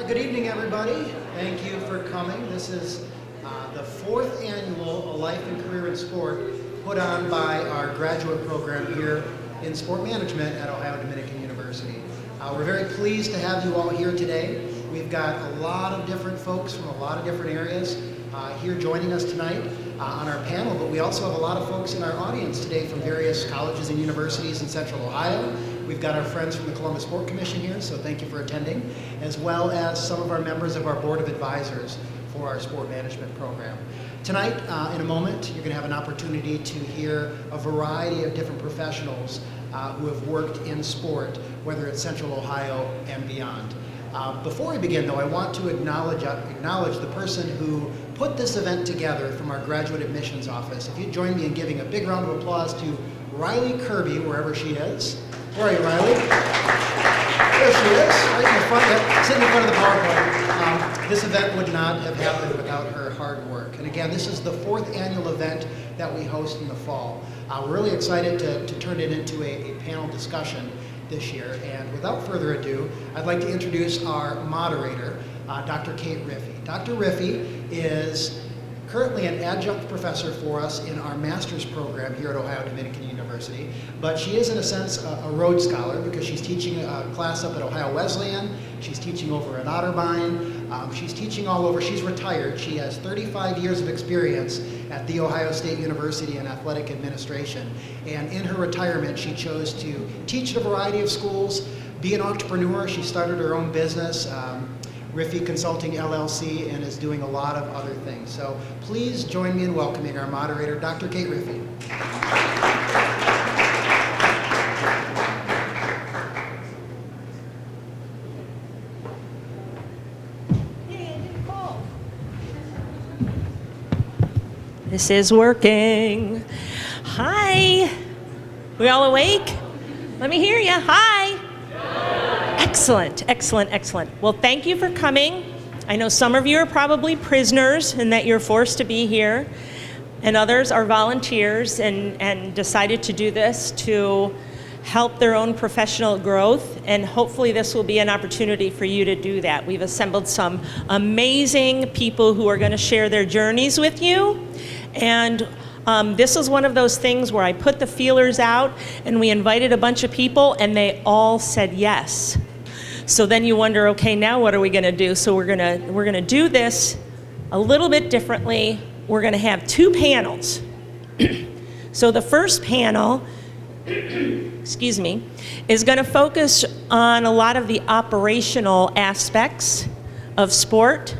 Good evening, everybody. Thank you for coming. This is the fourth annual A Life and Career in Sport put on by our graduate program here in sport management at Ohio Dominican University. We're very pleased to have you all here today. We've got a lot of different folks from a lot of different areas here joining us tonight on our panel, but we also have a lot of folks in our audience today from various colleges and universities in Central Ohio. We've got our friends from the Columbus Sport Commission here, so thank you for attending, as well as some of our members of our Board of Advisors for our sport management program. Tonight, in a moment, you're going to have an opportunity to hear a variety of different professionals who have worked in sport, whether it's Central Ohio and beyond. Before we begin, though, I want to acknowledge the person who put this event together from our Graduate Admissions Office. If you'd join me in giving a big round of applause to Riley Kirby, wherever she is. Where are you, Riley? There she is, right in the front, sitting in front of the PowerPoint. This event would not have happened without her hard work. And again, this is the fourth annual event that we host in the fall. We're really excited to turn it into a panel discussion this year. And without further ado, I'd like to introduce our moderator, Dr. Kate Riffey. Dr. Riffey is currently an adjunct professor for us in our master's program here at Ohio Dominican University, but she is in a sense a Rhodes Scholar because she's teaching a class up at Ohio Wesleyan, she's teaching over at Otterbein, she's teaching all over. She's retired. She has 35 years of experience at The Ohio State University in athletic administration, and in her retirement she chose to teach at a variety of schools, be an entrepreneur. She started her own business, Riffey Consulting LLC, and is doing a lot of other things. So please join me in welcoming our moderator, Dr. Kate Riffey. This is working. Hi. We all awake? Let me hear you. Hi. Excellent, excellent, excellent. Well, thank you for coming. I know some of you are probably prisoners and that you're forced to be here, and others are volunteers and decided to do this to help their own professional growth, and hopefully this will be an opportunity for you to do that. We've assembled some amazing people who are going to share their journeys with you, and this is one of those things where I put the feelers out and we invited a bunch of people and they all said yes. So then you wonder, okay, now what are we gonna do? So we're gonna do this a little bit differently. We're gonna have two panels. So the first panel, excuse me, is gonna focus on a lot of the operational aspects of sport.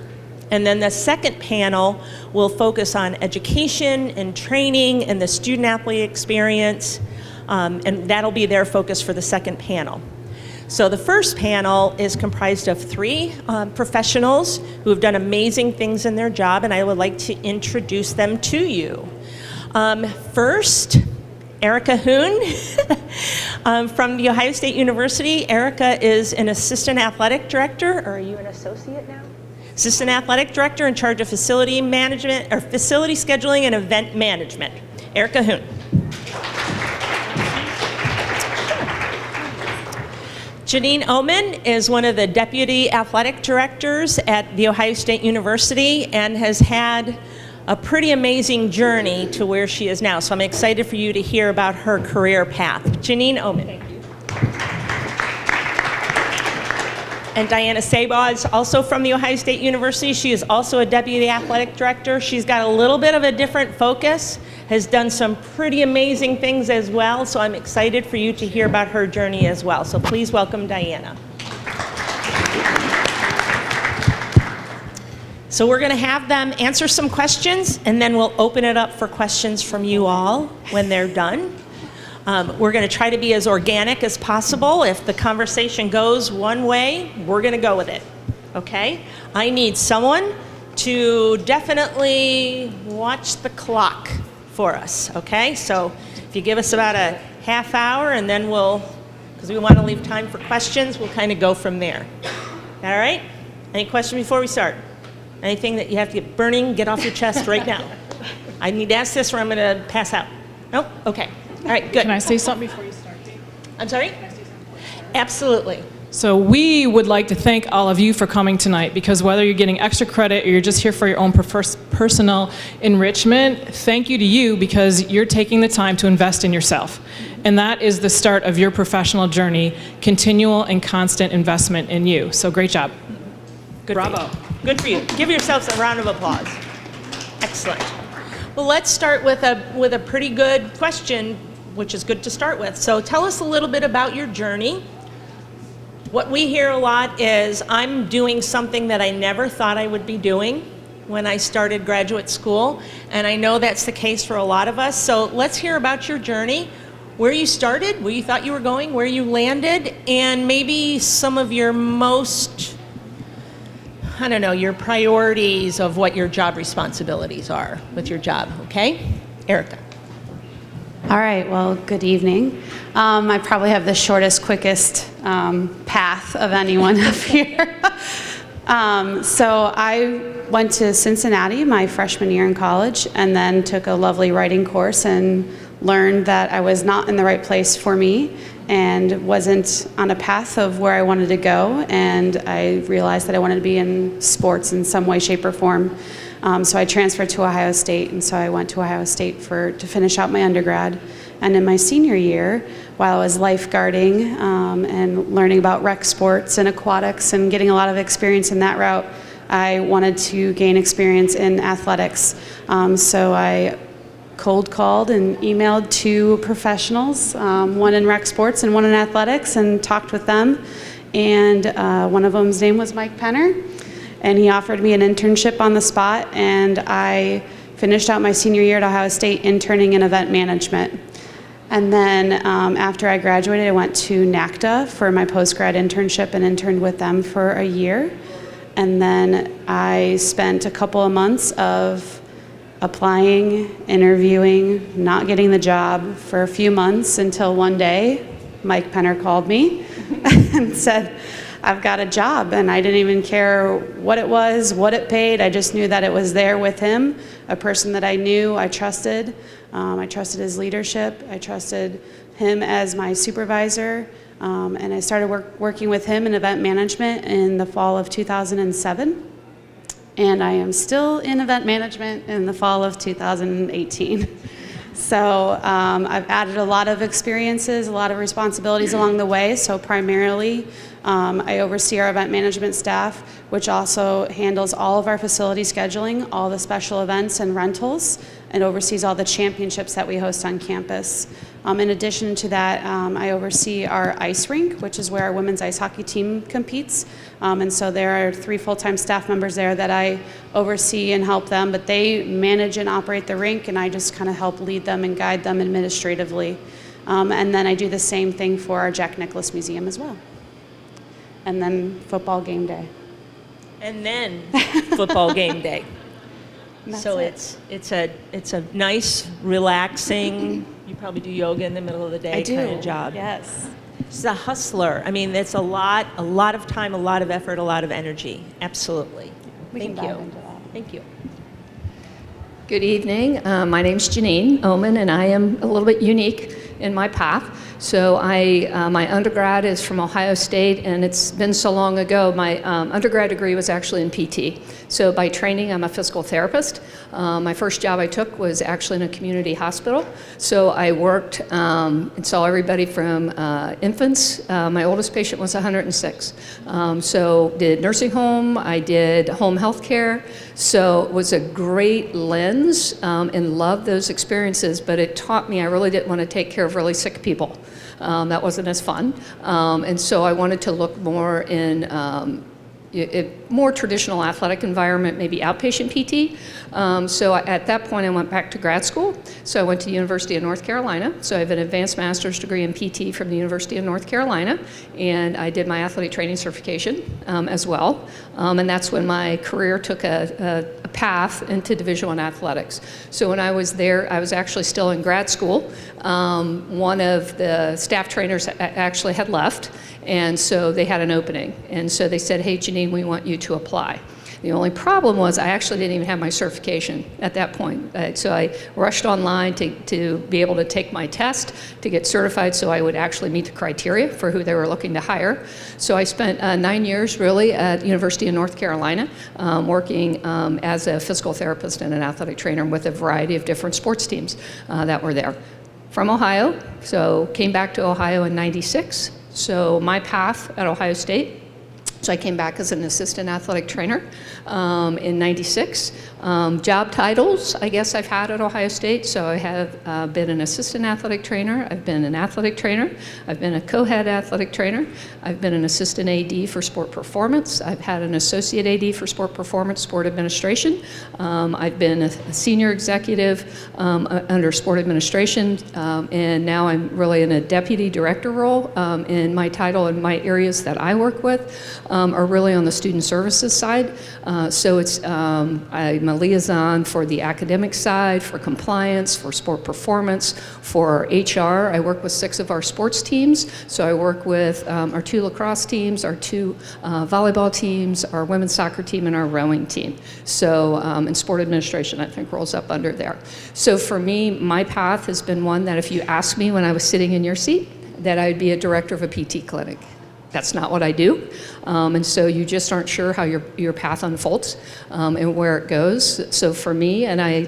And then the second panel will focus on education and training and the student-athlete experience, and that'll be their focus for the second panel. So the first panel is comprised of three professionals who have done amazing things in their job, and I would like to introduce them to you. First, Erica Hoon from The Ohio State University. Erica is an assistant athletic director, or are you an associate now? Assistant Athletic Director in charge of facility management, or facility scheduling and event management. Erica Hoon. Janine Oman is one of the Deputy Athletic Directors at The Ohio State University and has had a pretty amazing journey to where she is now. So I'm excited for you to hear about her career path. Janine Oman. Thank you. And Diana Sabaugh is also from The Ohio State University. She is also a Deputy Athletic Director. She's got a little bit of a different focus, has done some pretty amazing things as well, so I'm excited for you to hear about her journey as well. So please welcome Diana. So we're gonna have them answer some questions, and then we'll open it up for questions from you all when they're done. We're going to try to be as organic as possible. If the conversation goes one way, we're going to go with it, okay? I need someone to definitely watch the clock for us, okay? So if you give us about a half hour, and then because we want to leave time for questions, we'll kind of go from there. All right? Any questions before we start? Anything that you have to get burning, get off your chest right now. I need to ask this or I'm going to pass out. Nope? Okay. All right, good. Can I say something before you start? I'm sorry? Can I say something? Absolutely. So we would like to thank all of you for coming tonight, because whether you're getting extra credit or you're just here for your own personal enrichment, thank you to you, because you're taking the time to invest in yourself. And that is the start of your professional journey, continual and constant investment in you. So great job. Good Bravo. For you. Good for you. Give yourselves a round of applause. Excellent. Well, let's start with a pretty good question, which is good to start with. So tell us a little bit about your journey. What we hear a lot is, I'm doing something that I never thought I would be doing when I started graduate school, and I know that's the case for a lot of us. So let's hear about your journey, where you started, where you thought you were going, where you landed, and maybe some of your most, I don't know, your priorities of what your job responsibilities are with your job, okay? Erica. All right, well, good evening. I probably have the shortest, quickest path of anyone up here. So I went to Cincinnati my freshman year in college, and then took a lovely writing course and learned that I was not in the right place for me and wasn't on a path of where I wanted to go, and I realized that I wanted to be in sports in some way, shape, or form. So I transferred to Ohio State, and so I went to Ohio State to finish out my undergrad. And in my senior year, while I was lifeguarding and learning about rec sports and aquatics and getting a lot of experience in that route, I wanted to gain experience in athletics. So I cold called and emailed 2 professionals, one in rec sports and one in athletics, and talked with them. And one of them's name was Mike Penner. And he offered me an internship on the spot, and I finished out my senior year at Ohio State interning in event management. And then after I graduated, I went to NACDA for my post-grad internship and interned with them for a year. And then I spent a couple of months of applying, interviewing, not getting the job for a few months, until one day Mike Penner called me and said, I've got a job. And I didn't even care what it was, what it paid. I just knew that it was there with him, a person that I knew, I trusted. I trusted his leadership. I trusted him as my supervisor. And I started working with him in event management in the fall of 2007. And I am still in event management in the fall of 2018. So I've added a lot of experiences, a lot of responsibilities along the way. So primarily, I oversee our event management staff, which also handles all of our facility scheduling, all the special events and rentals, and oversees all the championships that we host on campus. In addition to that, I oversee our ice rink, which is where our women's ice hockey team competes. And so there are 3 full-time staff members there that I oversee and help them, but they manage and operate the rink, and I just kind of help lead them and guide them administratively. And then I do the same thing for our Jack Nicklaus Museum as well. And then football game day. And then football game day. So it. it's a nice, relaxing, you probably do yoga in the middle of the day kind of job. Yes. It's a hustler. I mean, it's a lot of time, a lot of effort, a lot of energy. Absolutely. We can Thank dive you. into that. Thank you. Good evening. My name's Janine Oman, and I am a little bit unique in my path. So my undergrad is from Ohio State, and it's been so long ago. My undergrad degree was actually in PT. So by training, I'm a physical therapist. My first job I took was actually in a community hospital. So I worked and saw everybody from infants. My oldest patient was 106. So did nursing home, I did home health care. So it was a great lens and loved those experiences, but it taught me I really didn't want to take care of really sick people. That wasn't as fun. And so I wanted to look more in a more traditional athletic environment, maybe outpatient PT. So at that point, I went back to grad school. So I went to the University of North Carolina. So I have an advanced master's degree in PT from the University of North Carolina. And I did my athlete training certification as well. And that's when my career took a path into Division I athletics. So when I was there, I was actually still in grad school. One of the staff trainers actually had left. And so they had an opening. And so they said, hey, Janine, we want you to apply. The only problem was I actually didn't even have my certification at that point. So I rushed online to be able to take my test to get certified so I would actually meet the criteria for who they were looking to hire. So I spent 9 years really at University of North Carolina working as a physical therapist and an athletic trainer with a variety of different sports teams that were there. From Ohio, so came back to Ohio in '96. So my path at Ohio State, so I came back as an assistant athletic trainer in '96. Job titles, I guess I've had at Ohio State. So I have been an assistant athletic trainer. I've been an athletic trainer. I've been a co-head athletic trainer. I've been an assistant AD for sport performance. I've had an associate AD for sport performance, sport administration. I've been a senior executive under sport administration, and now I'm really in a deputy director role. And my title and my areas that I work with are really on the student services side. So it's I'm a liaison for the academic side, for compliance, for sport performance, for HR. I work with 6 of our sports teams. So I work with our 2 lacrosse teams, our 2 volleyball teams, our women's soccer team, and our rowing team. So and sport administration, I think, rolls up under there. So for me, my path has been one that if you asked me when I was sitting in your seat, that I would be a director of a PT clinic. That's not what I do. And so you just aren't sure how your path unfolds and where it goes. So for me, and I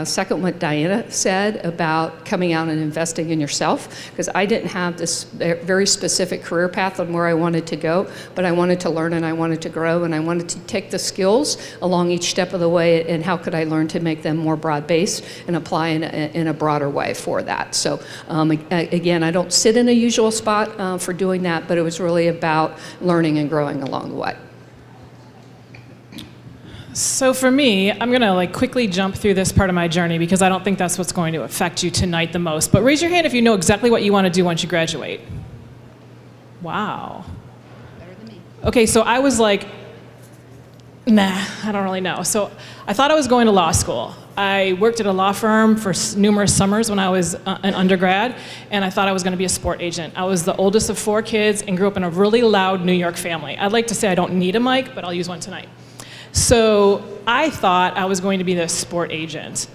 second what Diana said about coming out and investing in yourself, because I didn't have this very specific career path on where I wanted to go, but I wanted to learn and I wanted to grow and I wanted to take the skills along each step of the way and how could I learn to make them more broad-based and apply in a broader way for that. So again, I don't sit in a usual spot for doing that, but it was really about learning and growing along the way. So for me, I'm going to quickly jump through this part of my journey because I don't think that's what's going to affect you tonight the most. But raise your hand if you know exactly what you want to do once you graduate. Wow. Better than me. Okay, so I was like, nah, I don't really know. So I thought I was going to law school. I worked at a law firm for numerous summers when I was an undergrad, and I thought I was going to be a sport agent. I was the oldest of 4 kids and grew up in a really loud New York family. I'd like to say I don't need a mic, but I'll use one tonight. So I thought I was going to be the sport agent.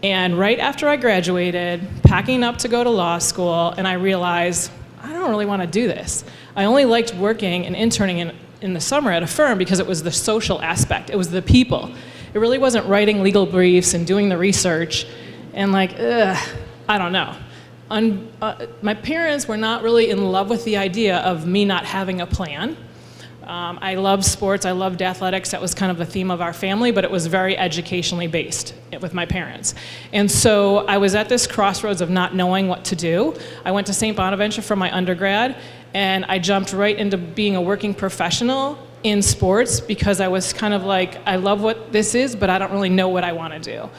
And right after I graduated, packing up to go to law school, and I realized, I don't really want to do this. I only liked working and interning in the summer at a firm because it was the social aspect. It was the people. It really wasn't writing legal briefs and doing the research. And I don't know. My parents were not really in love with the idea of me not having a plan. I loved sports, I loved athletics, that was kind of the theme of our family, but it was very educationally based with my parents. And so I was at this crossroads of not knowing what to do. I went to St. Bonaventure for my undergrad, and I jumped right into being a working professional in sports because I was kind of like, I love what this is, but I don't really know what I want to do.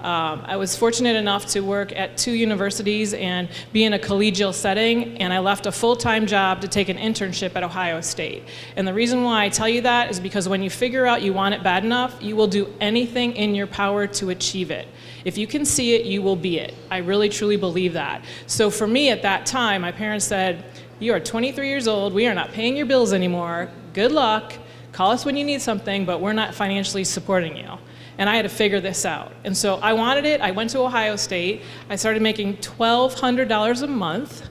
I was fortunate enough to work at 2 universities and be in a collegial setting, and I left a full-time job to take an internship at Ohio State. And the reason why I tell you that is because when you figure out you want it bad enough, you will do anything in your power to achieve it. If you can see it, you will be it. I really, truly believe that. So for me at that time, my parents said, you are 23 years old, we are not paying your bills anymore, good luck, call us when you need something, but we're not financially supporting you. And I had to figure this out. And so I wanted it. I went to Ohio State. I started making $1,200 a month.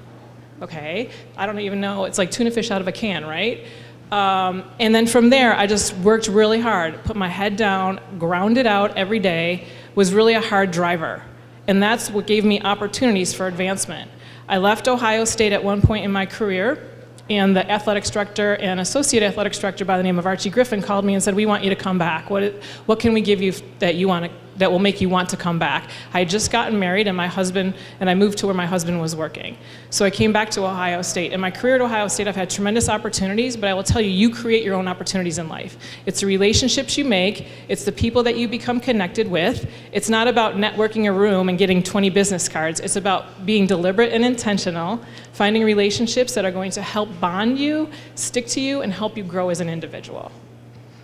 Okay, I don't even know. It's like tuna fish out of a can, right? And then from there, I just worked really hard, put my head down, grounded out every day, was really a hard driver. And that's what gave me opportunities for advancement. I left Ohio State at one point in my career, and the athletics director and associate athletics director by the name of Archie Griffin called me and said, we want you to come back. What can we give you that will make you want to come back? I had just gotten married and I moved to where my husband was working. So I came back to Ohio State. In my career at Ohio State, I've had tremendous opportunities, but I will tell you, you create your own opportunities in life. It's the relationships you make, it's the people that you become connected with. It's not about networking a room and getting 20 business cards. It's about being deliberate and intentional, finding relationships that are going to help bond you, stick to you, and help you grow as an individual.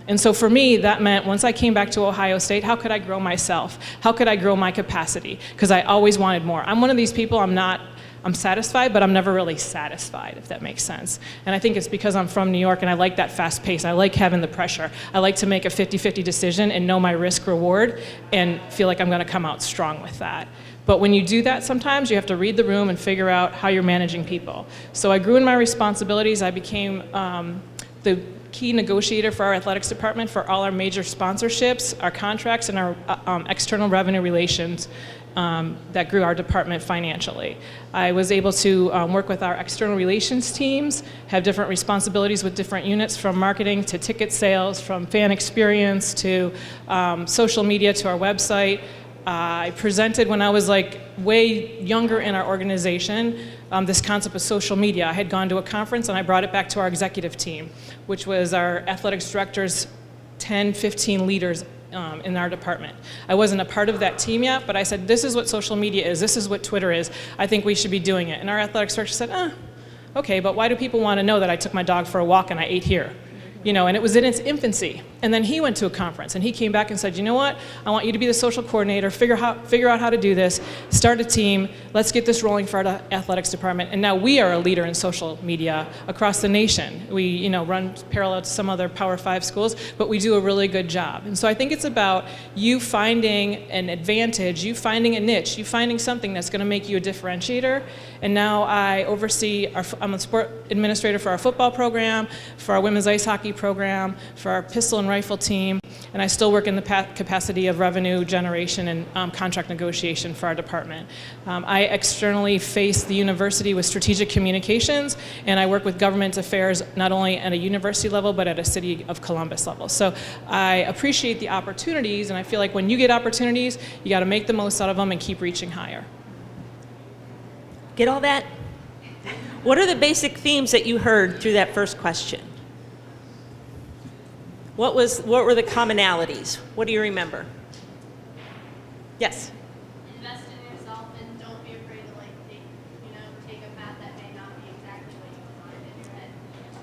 And so for me, that meant once I came back to Ohio State, how could I grow myself? How could I grow my capacity? Because I always wanted more. I'm one of these people, I'm not I'm satisfied, but I'm never really satisfied, if that makes sense. And I think it's because I'm from New York and I like that fast pace. I like having the pressure. I like to make a 50-50 decision and know my risk reward and feel like I'm going to come out strong with that. But when you do that, sometimes you have to read the room and figure out how you're managing people. So I grew in my responsibilities. I became the key negotiator for our athletics department for all our major sponsorships, our contracts, and our external revenue relations that grew our department financially. I was able to work with our external relations teams, have different responsibilities with different units, from marketing to ticket sales, from fan experience to social media to our website. I presented when I was like way younger in our organization this concept of social media. I had gone to a conference and I brought it back to our executive team, which was our athletics directors, 10, 15 leaders in our department. I wasn't a part of that team yet, but I said, this is what social media is, this is what Twitter is, I think we should be doing it. And our athletics director said, okay, but why do people want to know that I took my dog for a walk and I ate here? You know, and it was in its infancy. And then he went to a conference and he came back and said, you know what, I want you to be the social coordinator, figure out how to do this, start a team, let's get this rolling for our athletics department. And now we are a leader in social media across the nation. We, you know, run parallel to some other Power 5 schools, but we do a really good job. And so I think it's about you finding an advantage, you finding a niche, you finding something that's going to make you a differentiator. And now I oversee, I'm a sport administrator for our football program, for our women's ice hockey program, for our pistol and rifle team, and I still work in the capacity of revenue generation and contract negotiation for our department. I externally face the university with strategic communications, and I work with government affairs not only at a university level, but at a city of Columbus level. So I appreciate the opportunities, and I feel like when you get opportunities, you got to make the most out of them and keep reaching higher. Get all that? What are the basic themes that you heard through that first question? What were the commonalities? What do you remember? Yes? Invest in yourself and don't be afraid to take a path that may not be exactly what you want in your head.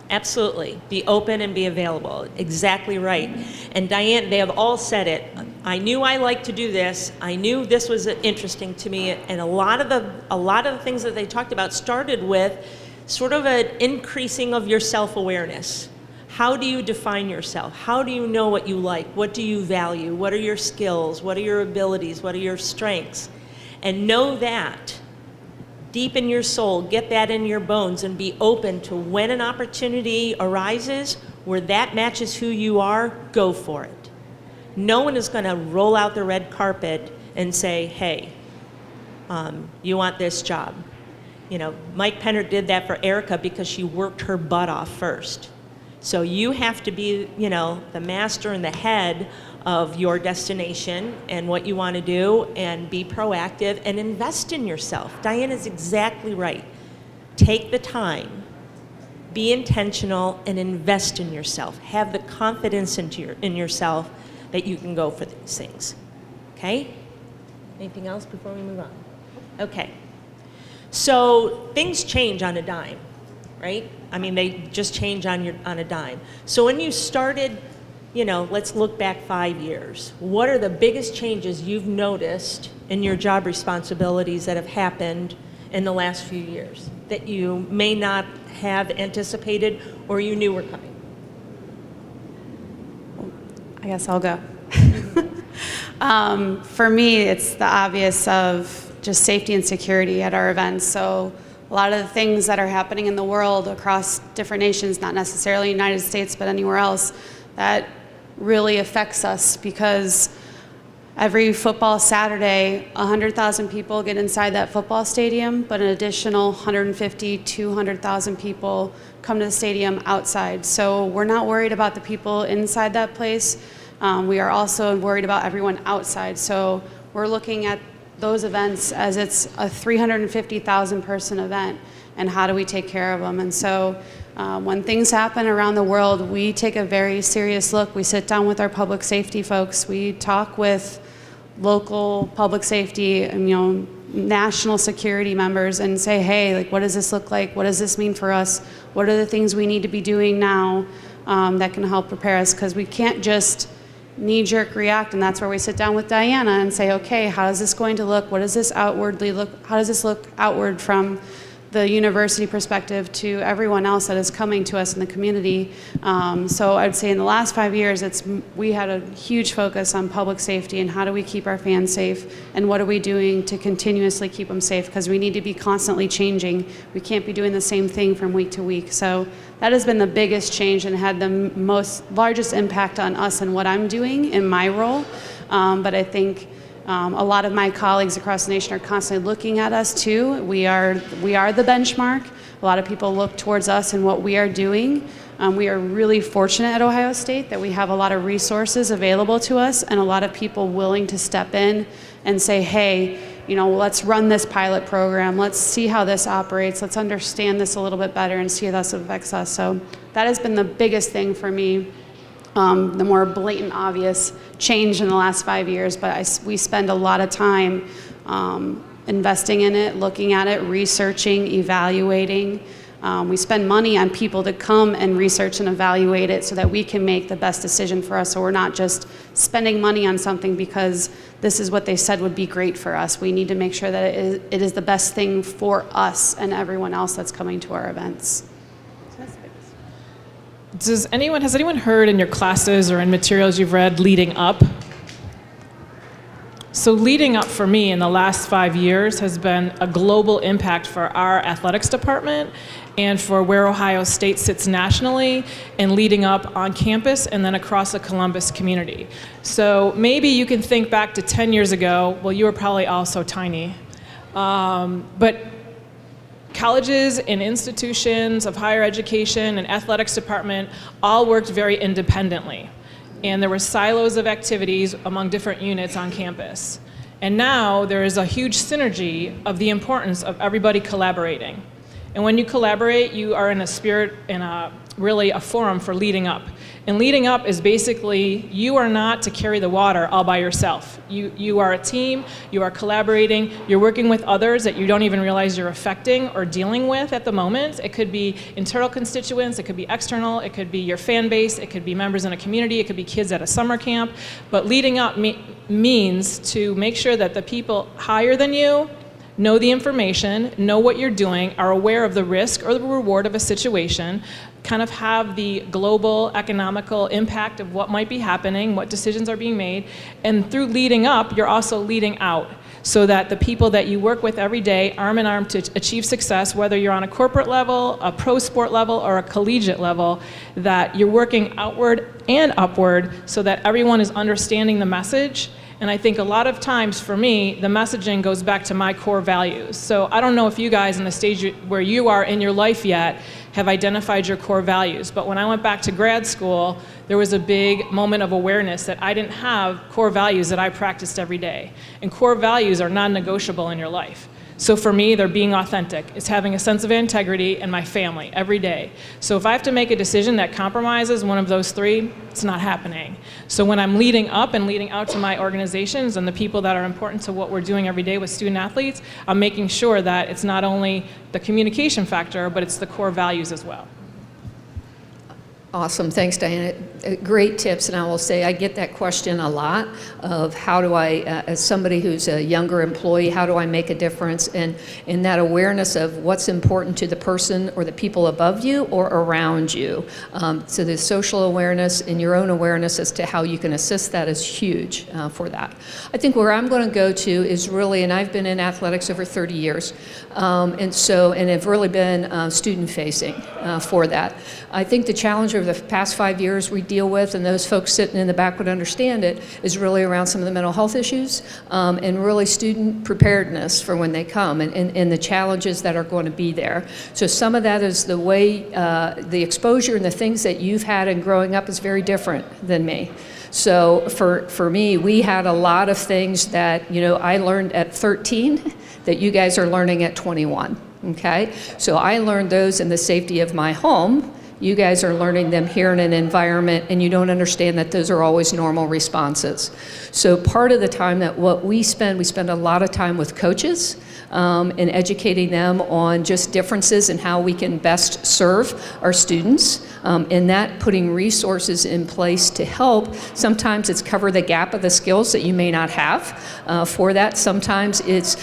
Absolutely. Be open and be available. Exactly right. And Diane, they have all said it. I knew I liked to do this. I knew this was interesting to me. And a lot of the things that they talked about started with sort of an increasing of your self-awareness. How do you define yourself? How do you know what you like? What do you value? What are your skills? What are your abilities? What are your strengths? And know that deep in your soul, get that in your bones, and be open to when an opportunity arises where that matches who you are, go for it. No one is going to roll out the red carpet and say, hey, you want this job. You know, Mike Penner did that for Erica because she worked her butt off first. So you have to be, you know, the master and the head of your destination and what you want to do, and be proactive and invest in yourself. Diane is exactly right. Take the time, be intentional, and invest in yourself. Have the confidence in yourself that you can go for these things. Okay? Anything else before we move on? Okay. So things change on a dime, right? I mean, they just change on a dime. So when you started, you know, let's look back 5 years. What are the biggest changes you've noticed in your job responsibilities that have happened in the last few years that you may not have anticipated or you knew were coming? I guess I'll go. For me, it's the obvious of just safety and security at our events. So a lot of the things that are happening in the world across different nations, not necessarily the United States, but anywhere else, that really affects us, because every football Saturday, 100,000 people get inside that football stadium, but an additional 150, 200,000 people come to the stadium outside. So we're not worried about the people inside that place. We are also worried about everyone outside. So we're looking at those events as it's a 350,000 person event, and how do we take care of them? And so when things happen around the world, we take a very serious look. We sit down with our public safety folks. We talk with local public safety and, you know, national security members and say, hey, like, what does this look like? What does this mean for us? What are the things we need to be doing now that can help prepare us? Because we can't just knee-jerk react, and that's where we sit down with Diana and say, okay, how is this going to look? What does this outwardly look? How does this look outward from the university perspective to everyone else that is coming to us in the community? So I'd say in the last 5 years, we had a huge focus on public safety and how do we keep our fans safe and what are we doing to continuously keep them safe, because we need to be constantly changing. We can't be doing the same thing from week to week. So that has been the biggest change and had the largest impact on us and what I'm doing in my role. But I think a lot of my colleagues across the nation are constantly looking at us too. We are the benchmark. A lot of people look towards us and what we are doing. We are really fortunate at Ohio State that we have a lot of resources available to us and a lot of people willing to step in and say, hey, let's run this pilot program. Let's see how this operates. Let's understand this a little bit better and see how this affects us. So that has been the biggest thing for me. The more blatant, obvious change in the last 5 years, but we spend a lot of time investing in it, looking at it, researching, evaluating. We spend money on people to come and research and evaluate it so that we can make the best decision for us. So we're not just spending money on something because this is what they said would be great for us. We need to make sure that it is the best thing for us and everyone else that's coming to our events. Has anyone heard in your classes or in materials you've read leading up? So leading up for me in the last 5 years has been a global impact for our athletics department and for where Ohio State sits nationally and leading up on campus and then across the Columbus community. So maybe you can think back to 10 years ago. Well, you were probably all so tiny. But colleges and institutions of higher education and athletics department all worked very independently. And there were silos of activities among different units on campus. And now there is a huge synergy of the importance of everybody collaborating. And when you collaborate, you are in a spirit and really a forum for leading up. And leading up is basically, you are not to carry the water all by yourself. You are a team, you are collaborating, you're working with others that you don't even realize you're affecting or dealing with at the moment. It could be internal constituents, it could be external, it could be your fan base, it could be members in a community, it could be kids at a summer camp. But leading up means to make sure that the people higher than you know the information, know what you're doing, are aware of the risk or the reward of a situation, kind of have the global economical impact of what might be happening, what decisions are being made, and through leading up, you're also leading out so that the people that you work with every day, arm in arm to achieve success, whether you're on a corporate level, a pro sport level, or a collegiate level, that you're working outward and upward so that everyone is understanding the message. And I think a lot of times for me, the messaging goes back to my core values. So I don't know if you guys in the stage where you are in your life yet have identified your core values. But when I went back to grad school, there was a big moment of awareness that I didn't have core values that I practiced every day. And core values are non-negotiable in your life. So for me, they're being authentic. It's having a sense of integrity and my family every day. So if I have to make a decision that compromises one of those three, it's not happening. So when I'm leading up and leading out to my organizations and the people that are important to what we're doing every day with student athletes, I'm making sure that it's not only the communication factor, but it's the core values as well. Awesome, thanks Diana. Great tips, and I will say I get that question a lot of how do I, as somebody who's a younger employee, how do I make a difference? And in that awareness of what's important to the person or the people above you or around you. So the social awareness and your own awareness as to how you can assist that is huge for that. I think where I'm going to go to is really, and I've been in athletics over 30 years, and have really been student facing for that. I think the challenge over the past 5 years we deal with, and those folks sitting in the back would understand it, is really around some of the mental health issues and really student preparedness for when they come and the challenges that are going to be there. So some of that is the way, the exposure and the things that you've had in growing up is very different than me. So for me, we had a lot of things that, I learned at 13 that you guys are learning at 21, okay? So I learned those in the safety of my home, You guys are learning them here in an environment, and you don't understand that those are always normal responses. So part of the time that we spend a lot of time with coaches and educating them on just differences in how we can best serve our students. And that putting resources in place to help. Sometimes it's cover the gap of the skills that you may not have for that. Sometimes it's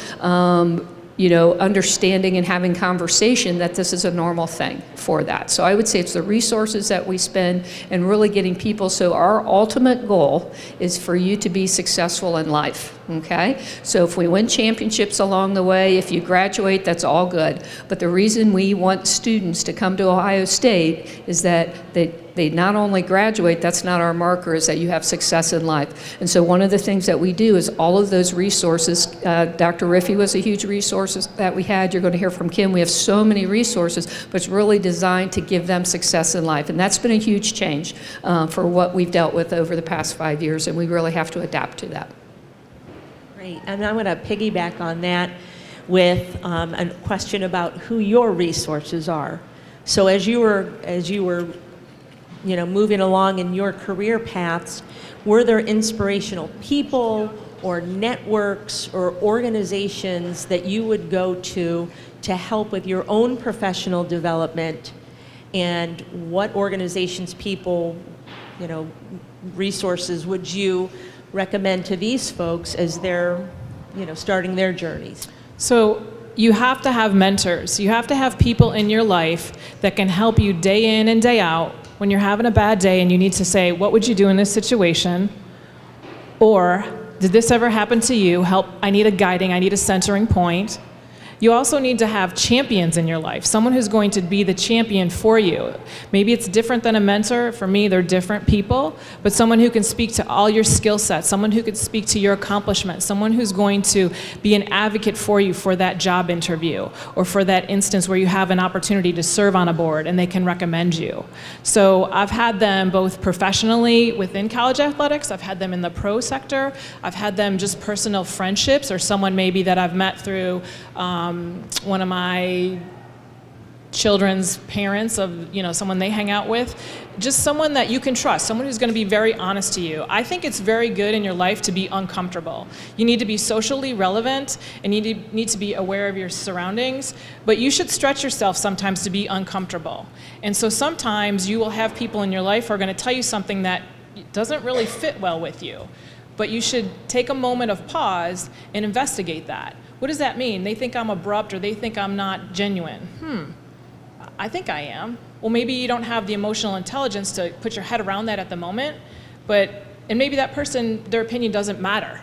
understanding and having conversation that this is a normal thing for that. So I would say it's the resources that we spend and really getting people. So our ultimate goal is for you to be successful in life, okay? So if we win championships along the way, if you graduate, that's all good. But the reason we want students to come to Ohio State is that they not only graduate, that's not our marker, is that you have success in life. And so one of the things that we do is all of those resources, Dr. Riffey was a huge resource that we had. You're going to hear from Kim. We have so many resources, but it's really designed to give them success in life. And that's been a huge change for what we've dealt with over the past 5 years, and we really have to adapt to that. Great, and I'm going to piggyback on that with a question about who your resources are. So as you were moving along in your career paths, were there inspirational people or networks or organizations that you would go to help with your own professional development? And what organizations, people, resources would you recommend to these folks as they're, starting their journeys? So you have to have mentors. You have to have people in your life that can help you day in and day out when you're having a bad day and you need to say, what would you do in this situation? Or, did this ever happen to you? Help, I need a centering point. You also need to have champions in your life, someone who's going to be the champion for you. Maybe it's different than a mentor. For me, they're different people, but someone who can speak to all your skill sets, someone who could speak to your accomplishments, someone who's going to be an advocate for you for that job interview or for that instance where you have an opportunity to serve on a board and they can recommend you. So I've had them both professionally within college athletics, I've had them in the pro sector, I've had them just personal friendships or someone maybe that I've met through one of my children's parents of, someone they hang out with, just someone that you can trust, someone who's going to be very honest to you. I think it's very good in your life to be uncomfortable. You need to be socially relevant and you need to be aware of your surroundings, but you should stretch yourself sometimes to be uncomfortable. And so sometimes you will have people in your life who are going to tell you something that doesn't really fit well with you, but you should take a moment of pause and investigate that. What does that mean? They think I'm abrupt or they think I'm not genuine. I think I am. Well, maybe you don't have the emotional intelligence to put your head around that at the moment, and maybe that person, their opinion doesn't matter.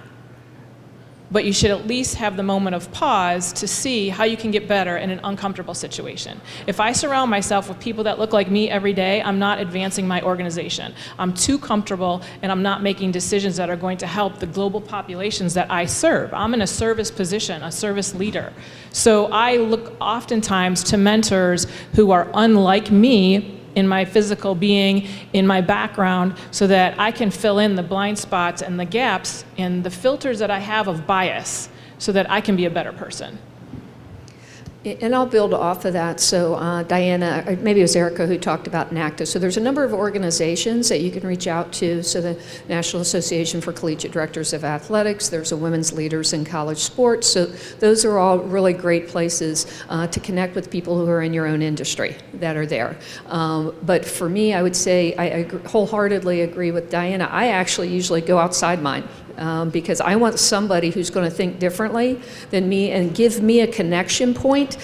But you should at least have the moment of pause to see how you can get better in an uncomfortable situation. If I surround myself with people that look like me every day, I'm not advancing my organization. I'm too comfortable and I'm not making decisions that are going to help the global populations that I serve. I'm in a service position, a service leader. So I look oftentimes to mentors who are unlike me in my physical being, in my background, so that I can fill in the blind spots and the gaps and the filters that I have of bias so that I can be a better person. And I'll build off of that. So Diana, or maybe it was Erica who talked about NACTA. So there's a number of organizations that you can reach out to. So the National Association for Collegiate Directors of Athletics, there's a Women's Leaders in College Sports. So those are all really great places to connect with people who are in your own industry that are there. But for me, I would say I wholeheartedly agree with Diana. I actually usually go outside mine. Because I want somebody who's going to think differently than me and give me a connection point.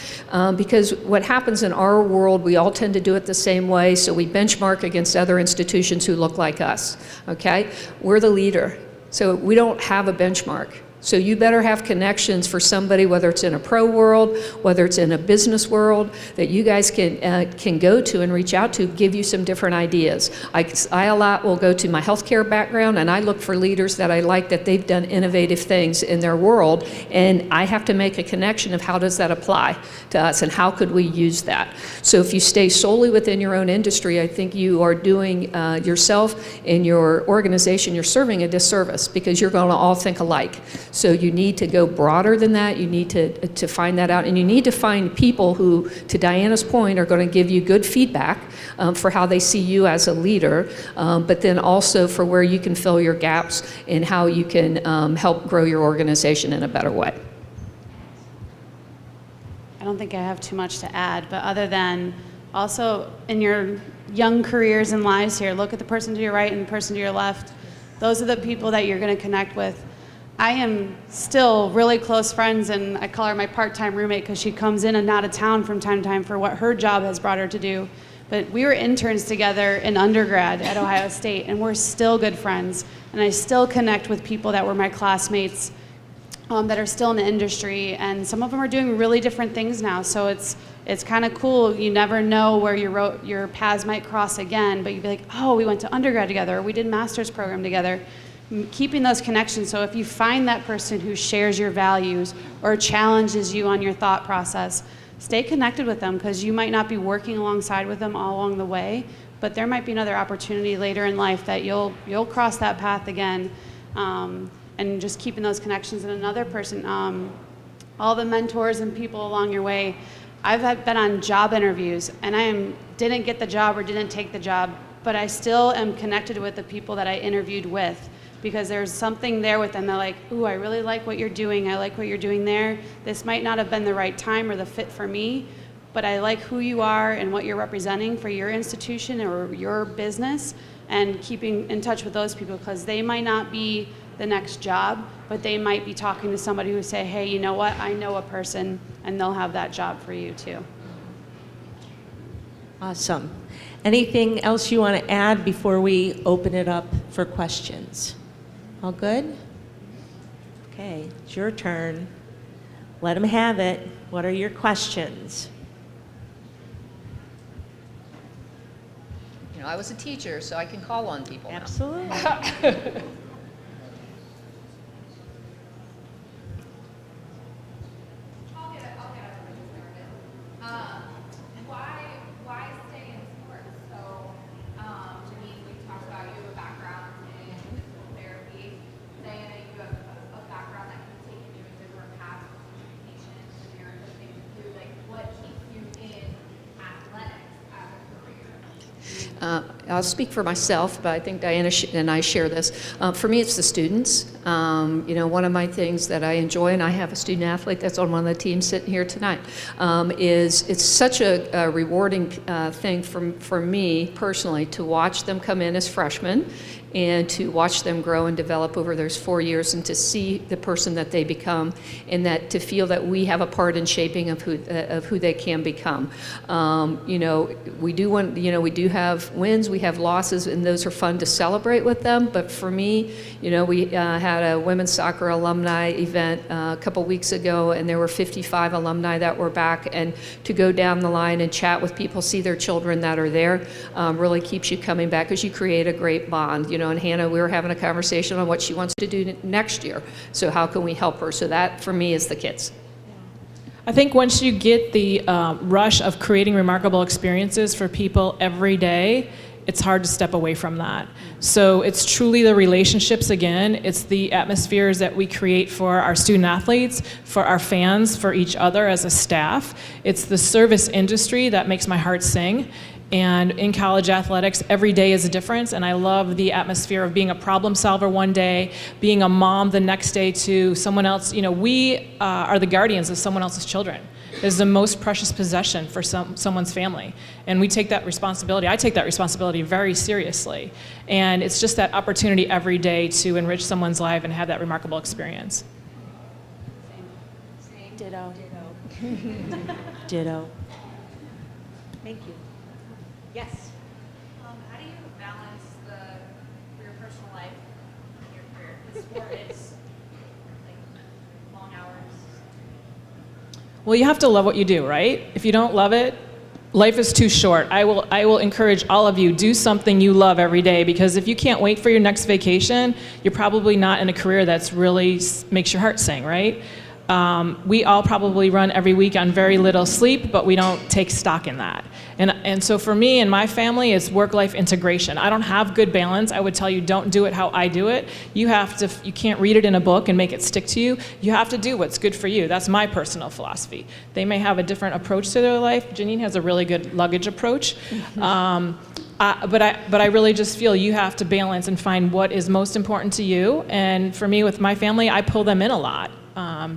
Because what happens in our world, we all tend to do it the same way, so we benchmark against other institutions who look like us, okay? We're the leader, so we don't have a benchmark. So you better have connections for somebody, whether it's in a pro world, whether it's in a business world, that you guys can go to and reach out to, give you some different ideas. I a lot will go to my healthcare background, and I look for leaders that I like that they've done innovative things in their world, and I have to make a connection of how does that apply to us and how could we use that. So if you stay solely within your own industry, I think you are doing yourself and your organization, you're serving a disservice because you're going to all think alike. So you need to go broader than that. You need to find that out, and you need to find people who, to Diana's point, are going to give you good feedback for how they see you as a leader, but then also for where you can fill your gaps and how you can help grow your organization in a better way. I don't think I have too much to add, but other than also in your young careers and lives here, look at the person to your right and the person to your left. Those are the people that you're going to connect with. I am still really close friends, and I call her my part-time roommate because she comes in and out of town from time to time for what her job has brought her to do. But we were interns together in undergrad at Ohio State, and we're still good friends. And I still connect with people that were my classmates that are still in the industry, and some of them are doing really different things now. So it's kind of cool. You never know where your paths might cross again, but you'd be like, oh, we went to undergrad together, or we did master's program together. Keeping those connections. So if you find that person who shares your values or challenges you on your thought process, stay connected with them, because you might not be working alongside with them all along the way, but there might be another opportunity later in life that you'll cross that path again. And just keeping those connections. And another person, all the mentors and people along your way. I've been on job interviews, and didn't get the job or didn't take the job, but I still am connected with the people that I interviewed with, because there's something there with them. They're like, ooh, I really like what you're doing. I like what you're doing there. This might not have been the right time or the fit for me, but I like who you are and what you're representing for your institution or your business, and keeping in touch with those people, because they might not be the next job, but they might be talking to somebody who say, hey, you know what, I know a person, and they'll have that job for you too. Awesome. Anything else you want to add before we open it up for questions? All good? Okay, it's your turn. Let them have it. What are your questions? You know, I was a teacher, so I can call on people now. Absolutely. Why stay in sports? So, Janine, we talked about you have a background in physical therapy. Diana, you have a background that can take you in different paths of communication and you're things to do. Like, what keeps you in athletics as a career? I'll speak for myself, but I think Diana and I share this. For me, it's the students. You know, one of my things that I enjoy, and I have a student athlete that's on one of the teams sitting here tonight, is it's such a rewarding thing for me personally to watch them come in as freshmen and to watch them grow and develop over those 4 years, and to see the person that they become, and that to feel that we have a part in shaping of who they can become. You know, we do have wins, we have losses, and those are fun to celebrate with them. But for me, you know, we had a women's soccer alumni event a couple weeks ago, and there were 55 alumni that were back, and to go down the line and chat with people, see their children that are there, really keeps you coming back, because you create a great bond. You know, and Hannah, we were having a conversation on what she wants to do next year. So how can we help her? So that, for me, is the kids. I think once you get the rush of creating remarkable experiences for people every day, it's hard to step away from that. So it's truly the relationships again. It's the atmospheres that we create for our student athletes, for our fans, for each other as a staff. It's the service industry that makes my heart sing. And in college athletics, every day is a difference, and I love the atmosphere of being a problem solver one day, being a mom the next day to someone else. You know, we are the guardians of someone else's children. It's the most precious possession for someone's family, and we take that responsibility. I take that responsibility very seriously, and it's just that opportunity every day to enrich someone's life and have that remarkable experience. Ditto. Ditto. Thank you. Yes. How do you balance your personal life and your career? Because sport is like long hours. Well, you have to love what you do, right? If you don't love it, life is too short. I will encourage all of you, do something you love every day, because if you can't wait for your next vacation, you're probably not in a career that's really makes your heart sing, right? we all probably run every week on very little sleep, but we don't take stock in that. And so for me and my family, it's work-life integration. I don't have good balance. I would tell you, don't do it how I do it. You can't read it in a book and make it stick to you. You have to do what's good for you. That's my personal philosophy. They may have a different approach to their life. Janine has a really good luggage approach. But I really just feel you have to balance and find what is most important to you. And for me, with my family, I pull them in a lot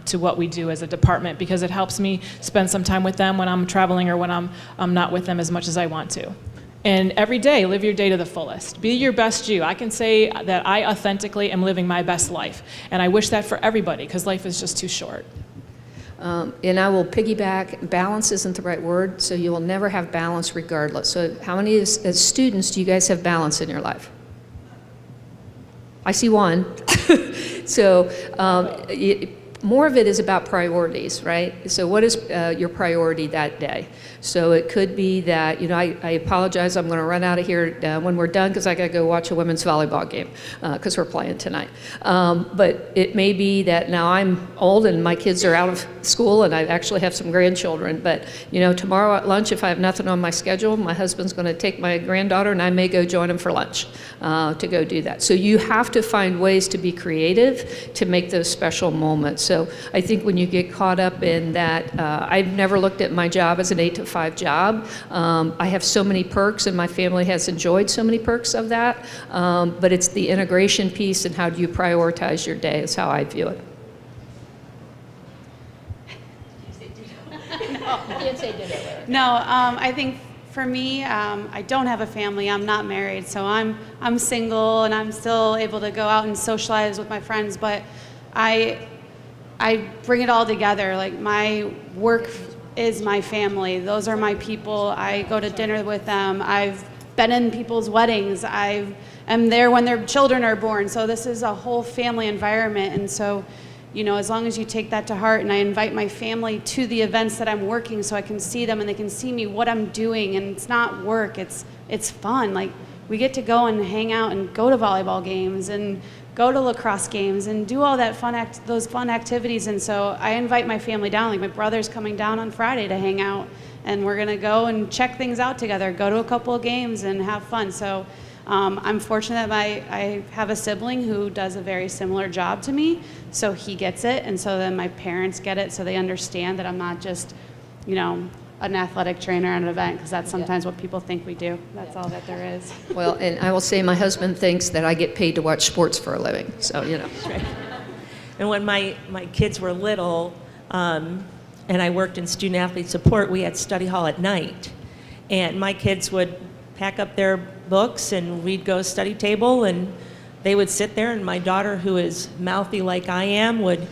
to what we do as a department, because it helps me spend some time with them when I'm traveling or when I'm not with them as much as I want to. And every day, live your day to the fullest. Be your best you. I can say that I authentically am living my best life. And I wish that for everybody, because life is just too short. And I will piggyback, balance isn't the right word, so you will never have balance regardless. So how many as students do you guys have balance in your life? I see one. So more of it is about priorities, right? So what is your priority that day? So it could be that, I apologize, I'm going to run out of here when we're done, because I got to go watch a women's volleyball game because we're playing tonight. But it may be that now I'm old and my kids are out of school and I actually have some grandchildren. But, tomorrow at lunch, if I have nothing on my schedule, my husband's going to take my granddaughter and I may go join him for lunch to go do that. So you have to find ways to be creative to make those special moments. So I think when you get caught up in that, I've never looked at my job as an 8-to-5 job. I have so many perks, and my family has enjoyed so many perks of that. But it's the integration piece and how do you prioritize your day is how I view it. No, I think for me, I don't have a family. I'm not married, so I'm single, and I'm still able to go out and socialize with my friends. But I bring it all together. Like, my work is my family. Those are my people. I go to dinner with them. I've been in people's weddings. I am there when their children are born. So this is a whole family environment. And so, as long as you take that to heart, and I invite my family to the events that I'm working so I can see them and they can see me, what I'm doing, and it's not work, it's fun. Like, we get to go and hang out and go to volleyball games and go to lacrosse games and do all that those fun activities. And so I invite my family down. Like, my brother's coming down on Friday to hang out, and we're gonna go and check things out together, go to a couple of games and have fun. So I'm fortunate that I have a sibling who does a very similar job to me, so he gets it, and so then my parents get it, so they understand that I'm not just, an athletic trainer at an event, because that's sometimes what people think we do. That's all that there is. Well, and I will say my husband thinks that I get paid to watch sports for a living, so, Right. And when my kids were little, and I worked in student athlete support, we had study hall at night. And my kids would pack up their books and we'd go study table, and they would sit there, and my daughter, who is mouthy like I am, would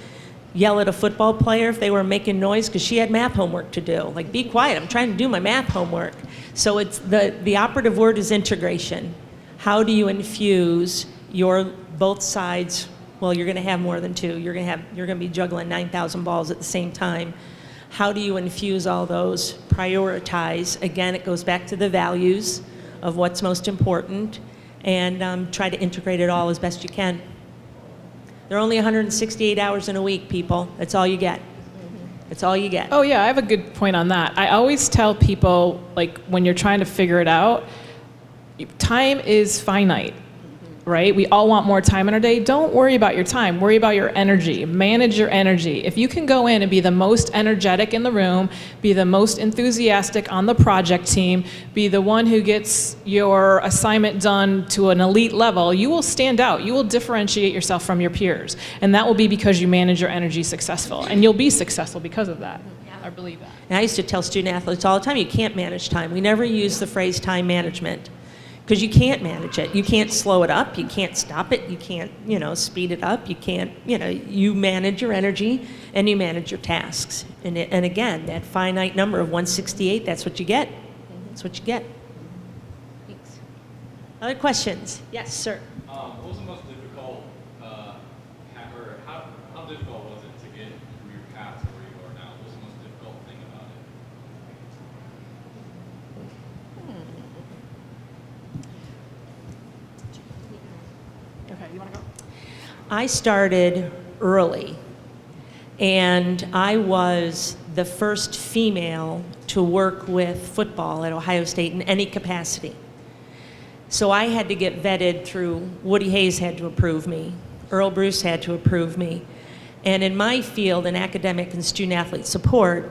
yell at a football player if they were making noise because she had math homework to do. Like, be quiet, I'm trying to do my math homework. So it's the operative word is integration. How do you infuse both sides? Well, you're going to have more than two. You're going to be juggling 9,000 balls at the same time. How do you infuse all those? Prioritize. Again, it goes back to the values of what's most important, and try to integrate it all as best you can. There are only 168 hours in a week, people. That's all you get. That's all you get. Oh yeah, I have a good point on that. I always tell people, like, when you're trying to figure it out, time is finite, right? We all want more time in our day. Don't worry about your time. Worry about your energy. Manage your energy. If you can go in and be the most energetic in the room, be the most enthusiastic on the project team, be the one who gets your assignment done to an elite level, you will stand out. You will differentiate yourself from your peers. And that will be because you manage your energy successful. And you'll be successful because of that. I believe that. And I used to tell student athletes all the time, you can't manage time. We never use the phrase time management, because you can't manage it. You can't slow it up. You can't stop it. You can't, speed it up. You can't, you manage your energy and you manage your tasks. And again, that finite number of 168, that's what you get. That's what you get. Thanks. Other questions? Yes, sir. What was the most difficult, or how difficult was it to get through your path to where you are now? What was the most difficult thing about it? Okay, you want to go? I started early, And I was the first female to work with football at Ohio State in any capacity. So I had to get vetted through, Woody Hayes had to approve me, Earl Bruce had to approve me. And in my field, in academic and student athlete support,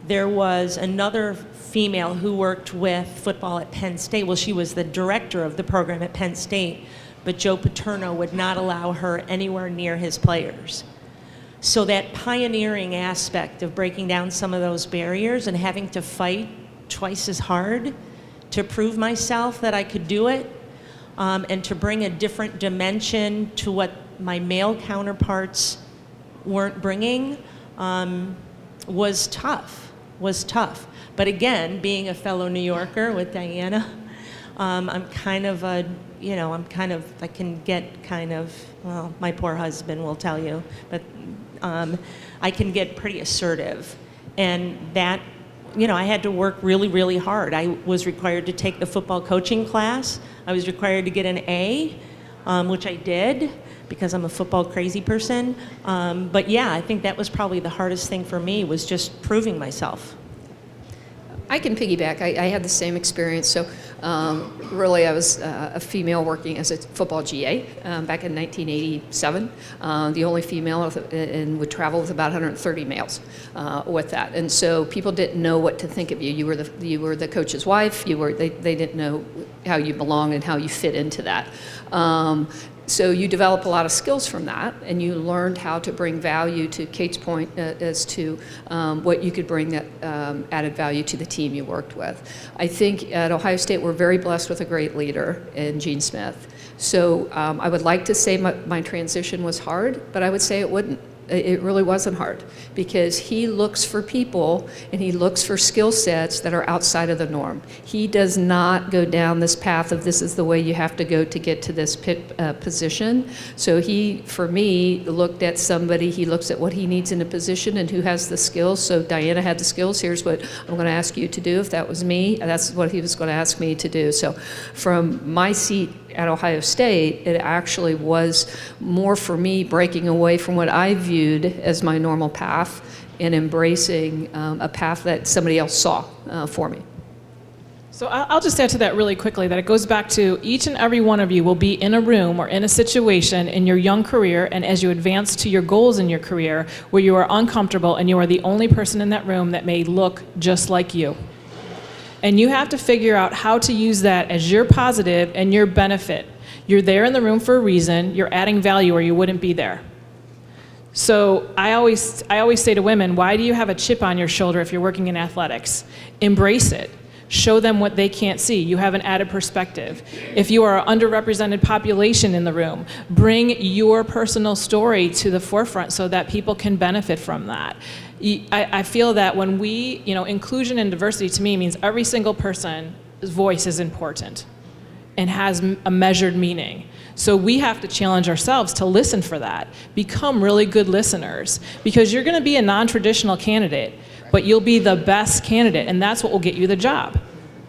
there was another female who worked with football at Penn State. Well, she was the director of the program at Penn State, but Joe Paterno would not allow her anywhere near his players. So that pioneering aspect of breaking down some of those barriers and having to fight twice as hard to prove myself that I could do it, and to bring a different dimension to what my male counterparts weren't bringing, was tough. But again, being a fellow New Yorker with Diana, I'm kind of a, I can get kind of, well, my poor husband will tell you, but I can get pretty assertive. And that, I had to work really, really hard. I was required to take the football coaching class. I was required to get an A, which I did because I'm a football crazy person. But yeah, I think that was probably the hardest thing for me, was just proving myself. I can piggyback. I had the same experience. So really, I was a female working as a football GA back in 1987. The only female, and would travel with about 130 males with that. And so people didn't know what to think of you. You were the coach's wife. They didn't know how you belonged and how you fit into that. So you develop a lot of skills from that, and you learned how to bring value, to Kate's point, as to what you could bring that added value to the team you worked with. I think at Ohio State we're very blessed with a great leader in Gene Smith. So I would like to say my transition was hard, but I would say it wouldn't. It really wasn't hard, because he looks for people and he looks for skill sets that are outside of the norm. He does not go down this path of this is the way you have to go to get to this position. So he, for me, looked at somebody, he looks at what he needs in a position and who has the skills. So Diana had the skills. Here's what I'm going to ask you to do. If that was me, that's what he was going to ask me to do. So from my seat at Ohio State, it actually was more for me breaking away from what I viewed as my normal path and embracing a path that somebody else saw for me. So I'll just add to that really quickly that it goes back to each and every one of you will be in a room or in a situation in your young career, and as you advance to your goals in your career, where you are uncomfortable and you are the only person in that room that may look just like you. And you have to figure out how to use that as your positive and your benefit. You're there in the room for a reason. You're adding value or you wouldn't be there. So I always say to women, why do you have a chip on your shoulder if you're working in athletics? Embrace it. Show them what they can't see. You have an added perspective. If you are an underrepresented population in the room, bring your personal story to the forefront so that people can benefit from that. I feel that when we, inclusion and diversity to me means every single person's voice is important and has a measured meaning. So we have to challenge ourselves to listen for that. Become really good listeners, because you're going to be a non-traditional candidate, but you'll be the best candidate, and that's what will get you the job.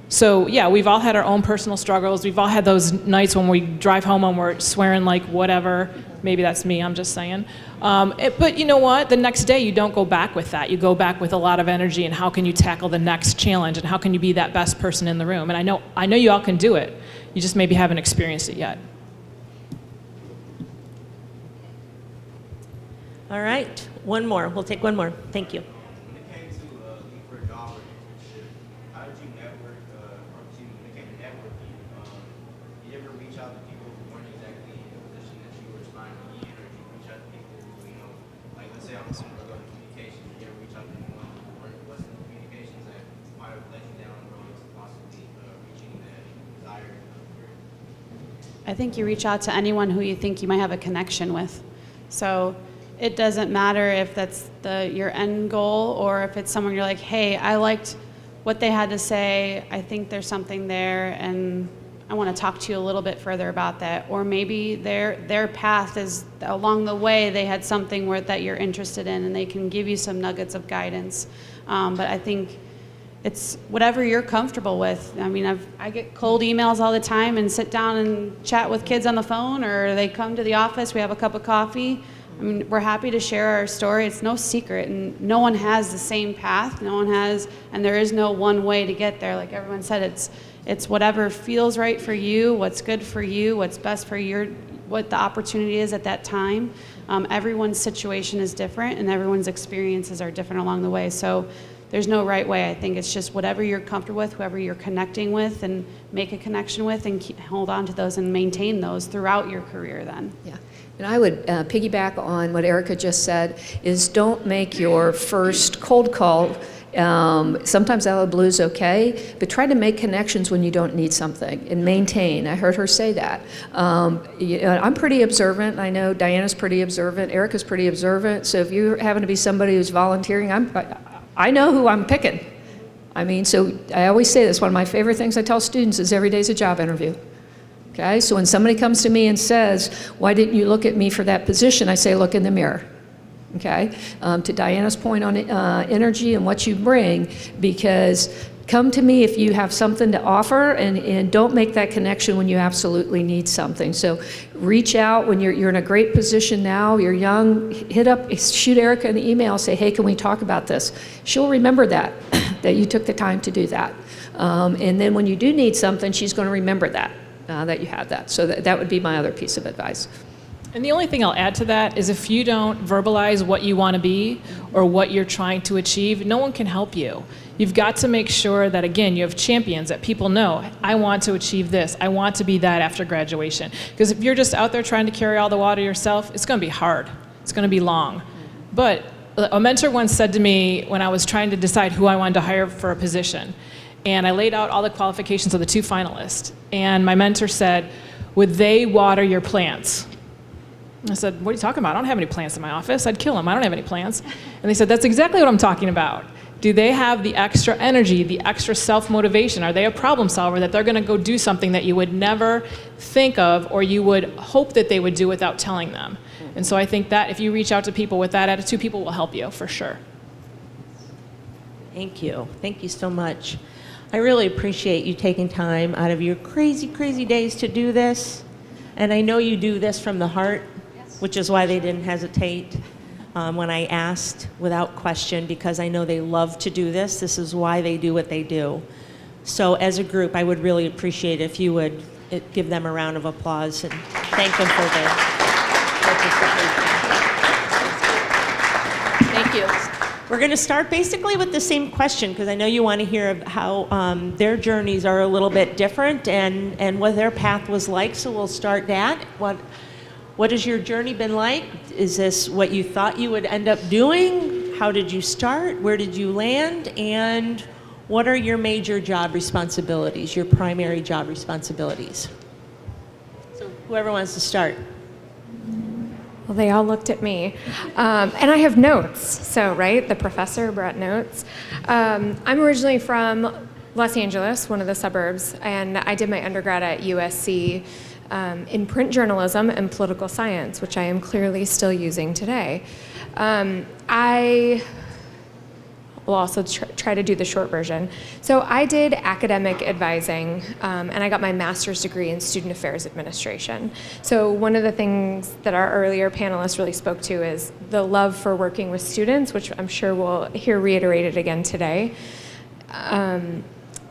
So yeah, we've all had our own personal struggles. We've all had those nights when we drive home and we're swearing like whatever. Maybe that's me, I'm just saying. But you know what? The next day you don't go back with that. You go back with a lot of energy, and how can you tackle the next challenge, and how can you be that best person in the room? And I know you all can do it. You just maybe haven't experienced it yet. All right, one more. We'll take one more. Thank you. When it came to looking for a job or internship, how did you network, or when it came to networking, did you ever reach out to people who weren't exactly in the position that you were aspiring to be in, or did you reach out to people who, like let's say I'm a student of communications, did you ever reach out to anyone who wasn't in communications that might have let you down the road to possibly reaching that desired career? I think you reach out to anyone who you think you might have a connection with. So it doesn't matter if that's your end goal, or if it's someone you're like, hey, I liked what they had to say, I think there's something there, and I want to talk to you a little bit further about that. Or maybe their path is along the way, they had something that you're interested in, and they can give you some nuggets of guidance. But I think it's whatever you're comfortable with. I mean, I get cold emails all the time and sit down and chat with kids on the phone, or they come to the office, we have a cup of coffee. I mean, we're happy to share our story. It's no secret, and no one has the same path. No one has, and there is no one way to get there. Like everyone said, it's whatever feels right for you, what's good for you, what's best for what the opportunity is at that time. Everyone's situation is different, and everyone's experiences are different along the way. So there's no right way. I think it's just whatever you're comfortable with, whoever you're connecting with, and make a connection with, and hold on to those and maintain those throughout your career then. Yeah. And I would piggyback on what Erica just said, is don't make your first cold call. Sometimes out of the blue is okay, but try to make connections when you don't need something and maintain. I heard her say that. I'm pretty observant. I know Diana's pretty observant. Erica's pretty observant. So if you happen to be somebody who's volunteering, I know who I'm picking. I mean, so I always say this, one of my favorite things I tell students is every day's a job interview. Okay, so when somebody comes to me and says, why didn't you look at me for that position? I say, look in the mirror. Okay, to Diana's point on energy and what you bring, because come to me if you have something to offer, and don't make that connection when you absolutely need something. So reach out when you're in a great position now, you're young, shoot Erica an email, say, hey, can we talk about this? She'll remember that you took the time to do that. And then when you do need something, she's going to remember that you had that. So that would be my other piece of advice. And the only thing I'll add to that is if you don't verbalize what you want to be or what you're trying to achieve, no one can help you. You've got to make sure that, again, you have champions, that people know, I want to achieve this, I want to be that after graduation. Because if you're just out there trying to carry all the water yourself, it's going to be hard. It's going to be long. But a mentor once said to me when I was trying to decide who I wanted to hire for a position, and I laid out all the qualifications of the 2 finalists, and my mentor said, would they water your plants? I said, what are you talking about? I don't have any plants in my office. I'd kill them. I don't have any plants. And they said, that's exactly what I'm talking about. Do they have the extra energy, the extra self-motivation? Are they a problem solver that they're going to go do something that you would never think of or you would hope that they would do without telling them? And so I think that if you reach out to people with that attitude, people will help you for sure. Thank you. Thank you so much. I really appreciate you taking time out of your crazy, crazy days to do this. And I know you do this from the heart, which is why they didn't hesitate when I asked without question, because I know they love to do this. This is why they do what they do. So as a group, I would really appreciate if you would give them a round of applause and thank them for their participation. Thank you. We're going to start basically with the same question, because I know you want to hear how their journeys are a little bit different and what their path was like. So we'll start that. What has your journey been like? Is this what you thought you would end up doing? How did you start? Where did you land? And what are your major job responsibilities, your primary job responsibilities? So whoever wants to start. Well, they all looked at me. And I have notes. So, right, the professor brought notes. I'm originally from Los Angeles, one of the suburbs, and I did my undergrad at USC in print journalism and political science, which I am clearly still using today. I will also try to do the short version. So I did academic advising, and I got my master's degree in student affairs administration. So one of the things that our earlier panelists really spoke to is the love for working with students, which I'm sure we'll hear reiterated again today.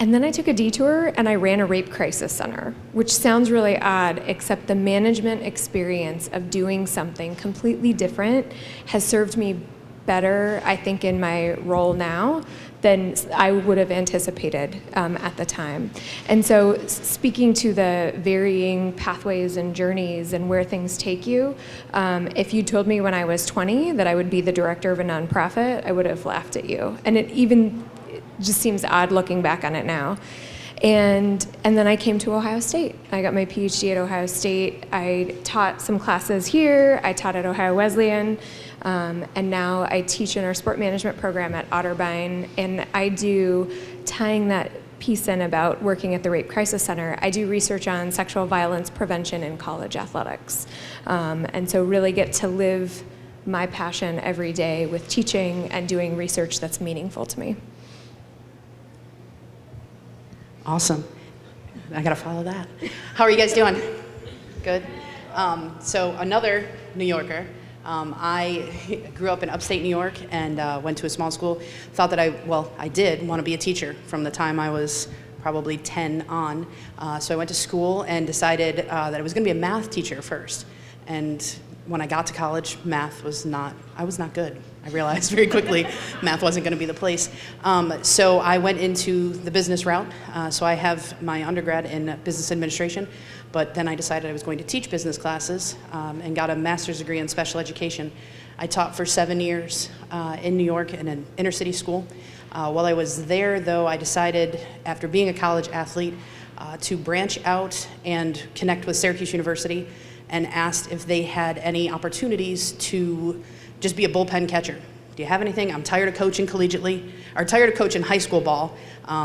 And then I took a detour and I ran a rape crisis center, which sounds really odd, except the management experience of doing something completely different has served me better, I think, in my role now than I would have anticipated at the time. And so speaking to the varying pathways and journeys and where things take you, if you told me when I was 20 that I would be the director of a nonprofit, I would have laughed at you. And it just seems odd looking back on it now. And then I came to Ohio State. I got my PhD at Ohio State. I taught some classes here. I taught at Ohio Wesleyan. And now I teach in our sport management program at Otterbein. And I do, tying that piece in about working at the Rape Crisis Center, I do research on sexual violence prevention in college athletics. And so really get to live my passion every day with teaching and doing research that's meaningful to me. Awesome. I gotta follow that. How are you guys doing? Good. So another New Yorker. I grew up in upstate New York and went to a small school. Thought that I did want to be a teacher from the time I was probably 10 on. So I went to school and decided that I was going to be a math teacher first. And when I got to college, I was not good. I realized very quickly math wasn't going to be the place. So I went into the business route. So I have my undergrad in business administration, but then I decided I was going to teach business classes and got a master's degree in special education. I taught for 7 years in New York in an inner city school. While I was there, though, I decided, after being a college athlete, to branch out and connect with Syracuse University and asked if they had any opportunities to just be a bullpen catcher. Do you have anything? I'm tired of coaching collegiately, or tired of coaching high school ball,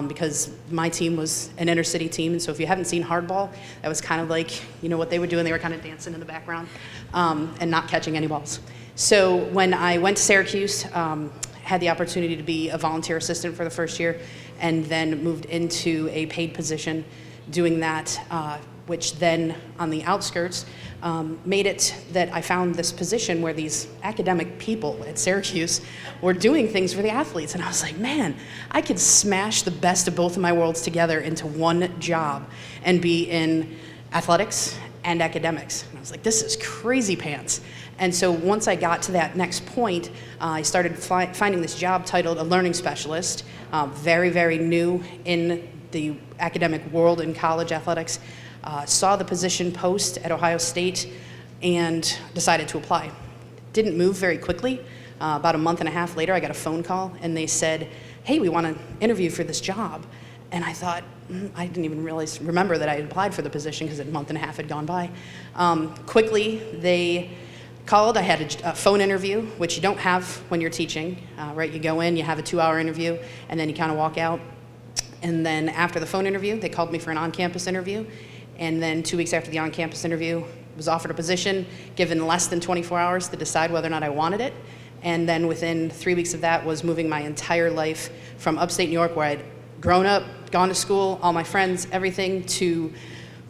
because my team was an inner city team, and so if you haven't seen hardball, that was kind of like, what they would do, and they were kind of dancing in the background and not catching any balls. So when I went to Syracuse, had the opportunity to be a volunteer assistant for the first year, and then moved into a paid position doing that, which then on the outskirts made it that I found this position where these academic people at Syracuse were doing things for the athletes. And I was like, man, I could smash the best of both of my worlds together into one job and be in athletics and academics. And I was like, this is crazy pants. And so once I got to that next point, I started finding this job titled a learning specialist, very, very new in the academic world in college athletics. Saw the position post at Ohio State and decided to apply. Didn't move very quickly. About a month and a half later, I got a phone call and they said, hey, we want to interview for this job. And I thought, I didn't even remember that I had applied for the position because a month and a half had gone by. Quickly, they called. I had a phone interview, which you don't have when you're teaching, right? You go in, you have a 2-hour interview, and then you kind of walk out. And then after the phone interview, they called me for an on-campus interview. And then 2 weeks after the on-campus interview, was offered a position, given less than 24 hours to decide whether or not I wanted it. And then within 3 weeks of that was moving my entire life from upstate New York, where I'd grown up, gone to school, all my friends, everything, to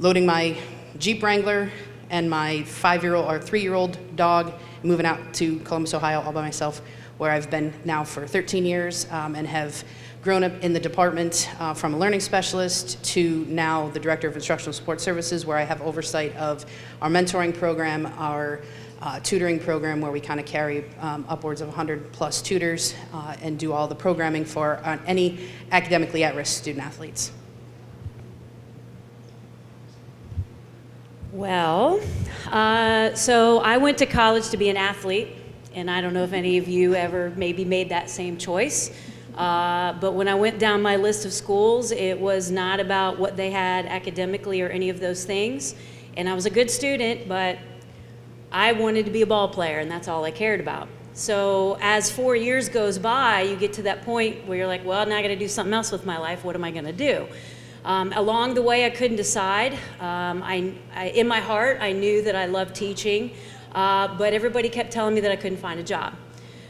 loading my Jeep Wrangler and my 3-year-old dog, moving out to Columbus, Ohio, all by myself, where I've been now for 13 years and have grown up in the department from a learning specialist to now the director of instructional support services, where I have oversight of our mentoring program, our tutoring program, where we kind of carry upwards of 100 plus tutors and do all the programming for any academically at-risk student athletes. Well, so I went to college to be an athlete, and I don't know if any of you ever maybe made that same choice. But when I went down my list of schools, it was not about what they had academically or any of those things. And I was a good student, but I wanted to be a ball player, and that's all I cared about. So as 4 years goes by, you get to that point where you're like, well, now I got to do something else with my life. What am I going to do? Along the way, I couldn't decide. In my heart, I knew that I loved teaching, but everybody kept telling me that I couldn't find a job.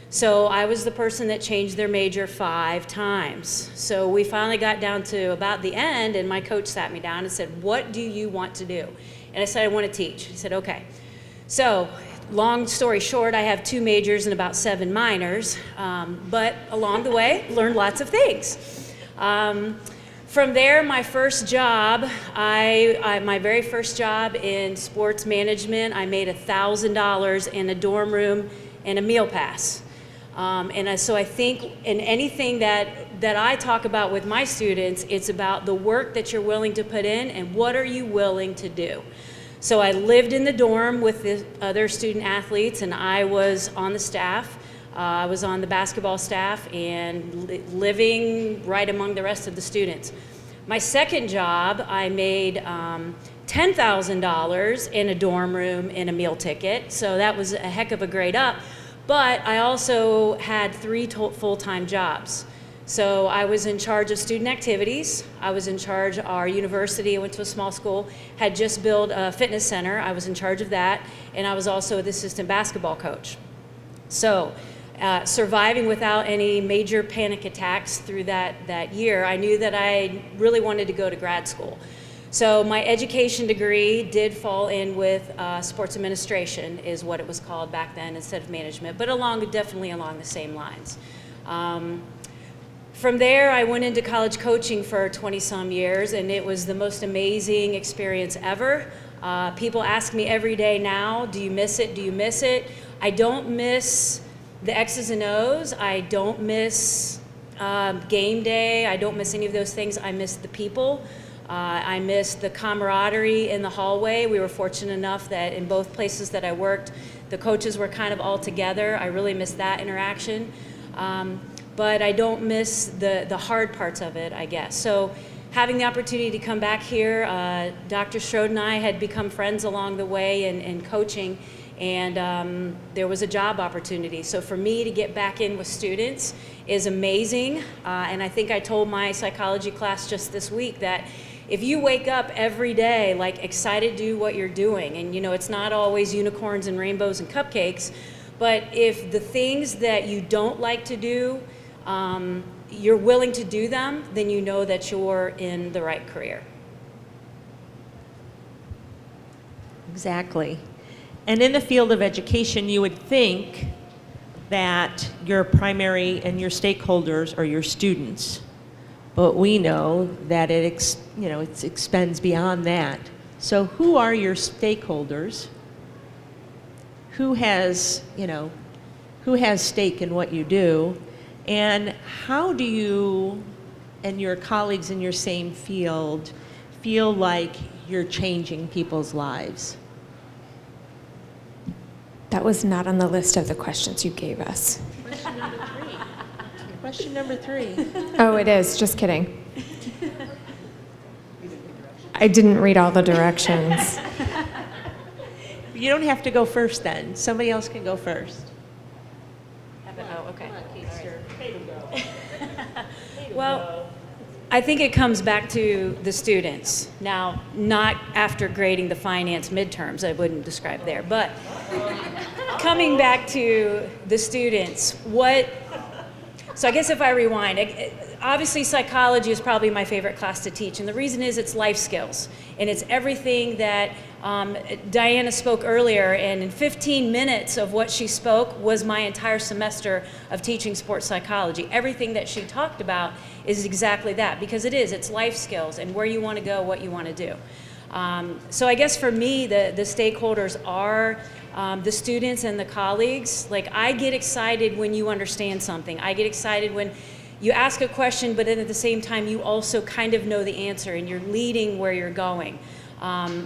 So I was the person that changed their major 5 times. So we finally got down to about the end, and my coach sat me down and said, what do you want to do? And I said, I want to teach. He said, okay. So long story short, I have 2 majors and about 7 minors, but along the way, learned lots of things. From there, my first job, my very first job in sports management, I made $1,000 in a dorm room and a meal pass. So I think in anything that I talk about with my students, it's about the work that you're willing to put in and what are you willing to do. So I lived in the dorm with the other student athletes, and I was on the staff. I was on the basketball staff and living right among the rest of the students. My second job, I made $10,000 in a dorm room and a meal ticket, so that was a heck of a grade up. But I also had 3 full-time jobs. So I was in charge of student activities. I was in charge of our university. I went to a small school, had just built a fitness center. I was in charge of that. And I was also the assistant basketball coach. So surviving without any major panic attacks through that year, I knew that I really wanted to go to grad school. So my education degree did fall in with sports administration, is what it was called back then, instead of management, but definitely along the same lines. From there, I went into college coaching for 20-some years, and it was the most amazing experience ever. People ask me every day now, do you miss it? Do you miss it? I don't miss the X's and O's. I don't miss game day. I don't miss any of those things. I miss the people. I miss the camaraderie in the hallway. We were fortunate enough that in both places that I worked, the coaches were kind of all together. I really miss that interaction. But I don't miss the hard parts of it, I guess. So having the opportunity to come back here, Dr. Strode and I had become friends along the way in coaching, and there was a job opportunity. So for me to get back in with students is amazing. And I think I told my psychology class just this week that if you wake up every day like excited to do what you're doing, and it's not always unicorns and rainbows and cupcakes, but if the things that you don't like to do, you're willing to do them, then you know that you're in the right career. Exactly. And in the field of education, you would think that your primary and your stakeholders are your students. But we know that it extends beyond that. So who are your stakeholders? Who has stake in what you do? And how do you and your colleagues in your same field feel like you're changing people's lives? That was not on the list of the questions you gave us. Question number 3. Question number 3. Oh, it is. Just kidding. I didn't read all the directions. You don't have to go first then. Somebody else can go first. Oh, okay. Well, I think it comes back to the students. Now, not after grading the finance midterms, I wouldn't describe there, but coming back to the students, so I guess if I rewind, obviously psychology is probably my favorite class to teach, and the reason is it's life skills, and it's everything that Diana spoke earlier, and in 15 minutes of what she spoke was my entire semester of teaching sports psychology. Everything that she talked about is exactly that, because it's life skills and where you want to go, what you want to do. So I guess for me, the stakeholders are the students and the colleagues. Like, I get excited when you understand something. I get excited when you ask a question, but then at the same time, you also kind of know the answer and you're leading where you're going.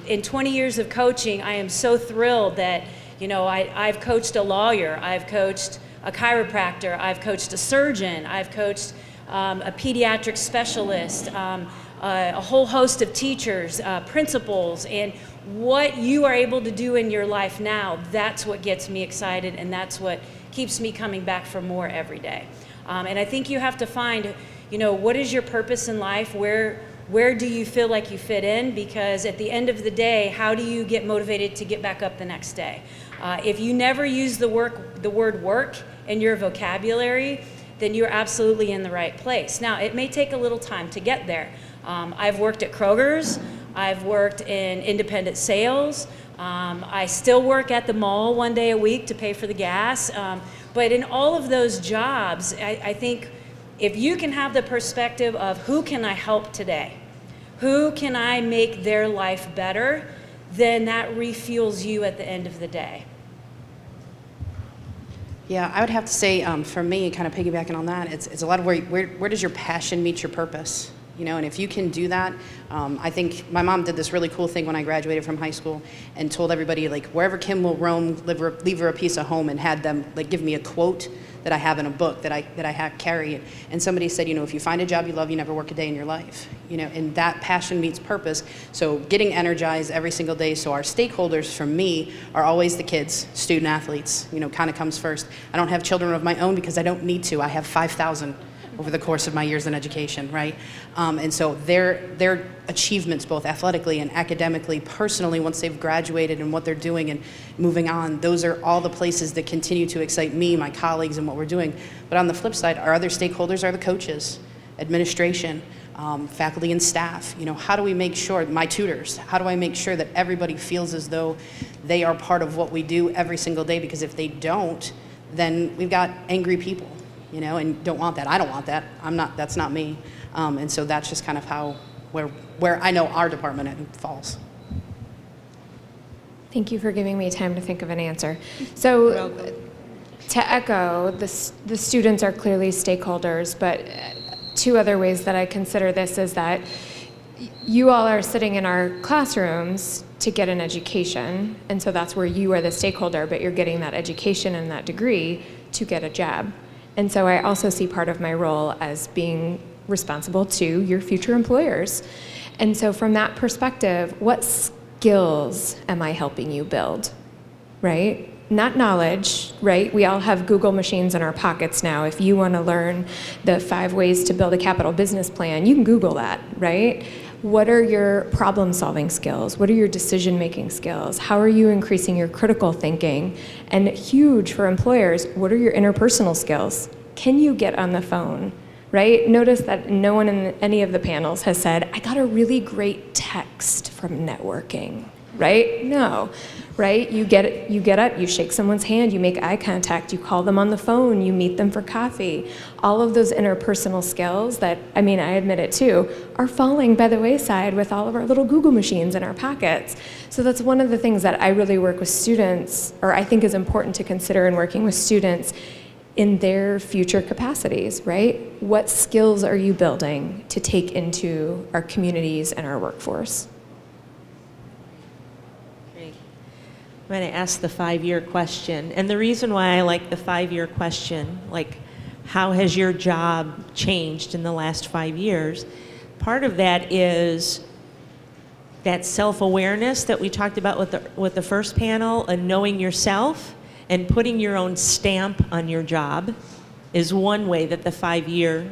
In 20 years of coaching, I am so thrilled that, I've coached a lawyer, I've coached a chiropractor, I've coached a surgeon, I've coached a pediatric specialist, a whole host of teachers, principals, and what you are able to do in your life now, that's what gets me excited, and that's what keeps me coming back for more every day. And I think you have to find, what is your purpose in life? Where do you feel like you fit in? Because at the end of the day, how do you get motivated to get back up the next day? If you never use the word work in your vocabulary, then you're absolutely in the right place. Now, it may take a little time to get there. I've worked at Kroger's, I've worked in independent sales, I still work at the mall one day a week to pay for the gas, but in all of those jobs, I think if you can have the perspective of who can I help today, who can I make their life better, then that refuels you at the end of the day. Yeah, I would have to say, for me, kind of piggybacking on that, it's a lot of where does your passion meet your purpose? And if you can do that, I think my mom did this really cool thing when I graduated from high school and told everybody, like, wherever Kim will roam, leave her a piece of home, and had them give me a quote that I have in a book that I carry. And somebody said, if you find a job you love, you never work a day in your life. And that passion meets purpose. So getting energized every single day. So our stakeholders for me are always the kids, student athletes, kind of comes first. I don't have children of my own because I don't need to. I have 5,000 over the course of my years in education, right? And so their achievements, both athletically and academically, personally, once they've graduated and what they're doing and moving on, those are all the places that continue to excite me, my colleagues, and what we're doing. But on the flip side, our other stakeholders are the coaches, administration, faculty and staff. How do we make sure, my tutors, how do I make sure that everybody feels as though they are part of what we do every single day? Because if they don't, then we've got angry people, and don't want that. I don't want that. That's not me. And so that's just kind of where I know our department falls. Thank you for giving me time to think of an answer. So, to echo, the students are clearly stakeholders, but two other ways that I consider this is that you all are sitting in our classrooms to get an education, and so that's where you are the stakeholder, but you're getting that education and that degree to get a job. And so I also see part of my role as being responsible to your future employers. And so from that perspective, what skills am I helping you build, right? Not knowledge, right? We all have Google machines in our pockets now. If you want to learn the 5 ways to build a capital business plan, you can Google that, right? What are your problem-solving skills? What are your decision-making skills? How are you increasing your critical thinking? And huge for employers, what are your interpersonal skills? Can you get on the phone, right? Notice that no one in any of the panels has said, I got a really great text from networking, right? No, right? You get up, you shake someone's hand, you make eye contact, you call them on the phone, you meet them for coffee. All of those interpersonal skills that, I admit it too, are falling by the wayside with all of our little Google machines in our pockets. So that's one of the things that I really work with students, or I think is important to consider in working with students in their future capacities, right? What skills are you building to take into our communities and our workforce? Great. I'm going to ask the 5-year question. And the reason why I like the 5-year question, like how has your job changed in the last 5 years? Part of that is that self-awareness that we talked about with the first panel, and knowing yourself and putting your own stamp on your job is one way that the 5-year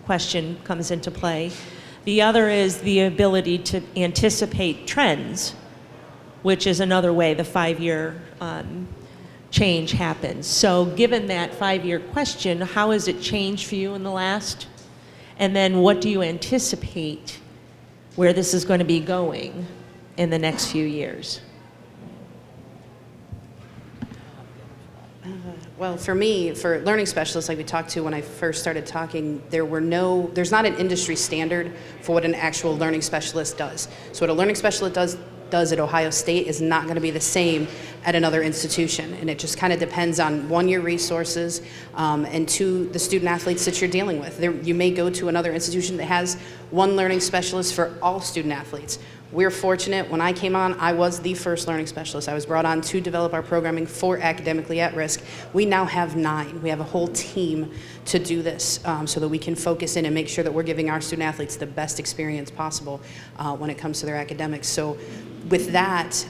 question comes into play. The other is the ability to anticipate trends, which is another way the 5-year change happens. So given that 5-year question, how has it changed for you in the last? And then what do you anticipate where this is going to be going in the next few years? Well, for me, for learning specialists, like we talked to when I first started talking, there's not an industry standard for what an actual learning specialist does. So what a learning specialist does at Ohio State is not going to be the same at another institution. And it just kind of depends on, 1, your resources, and 2, the student athletes that you're dealing with. You may go to another institution that has one learning specialist for all student athletes. We're fortunate. When I came on, I was the first learning specialist. I was brought on to develop our programming for academically at risk. We now have 9. We have a whole team to do this so that we can focus in and make sure that we're giving our student athletes the best experience possible when it comes to their academics. So with that,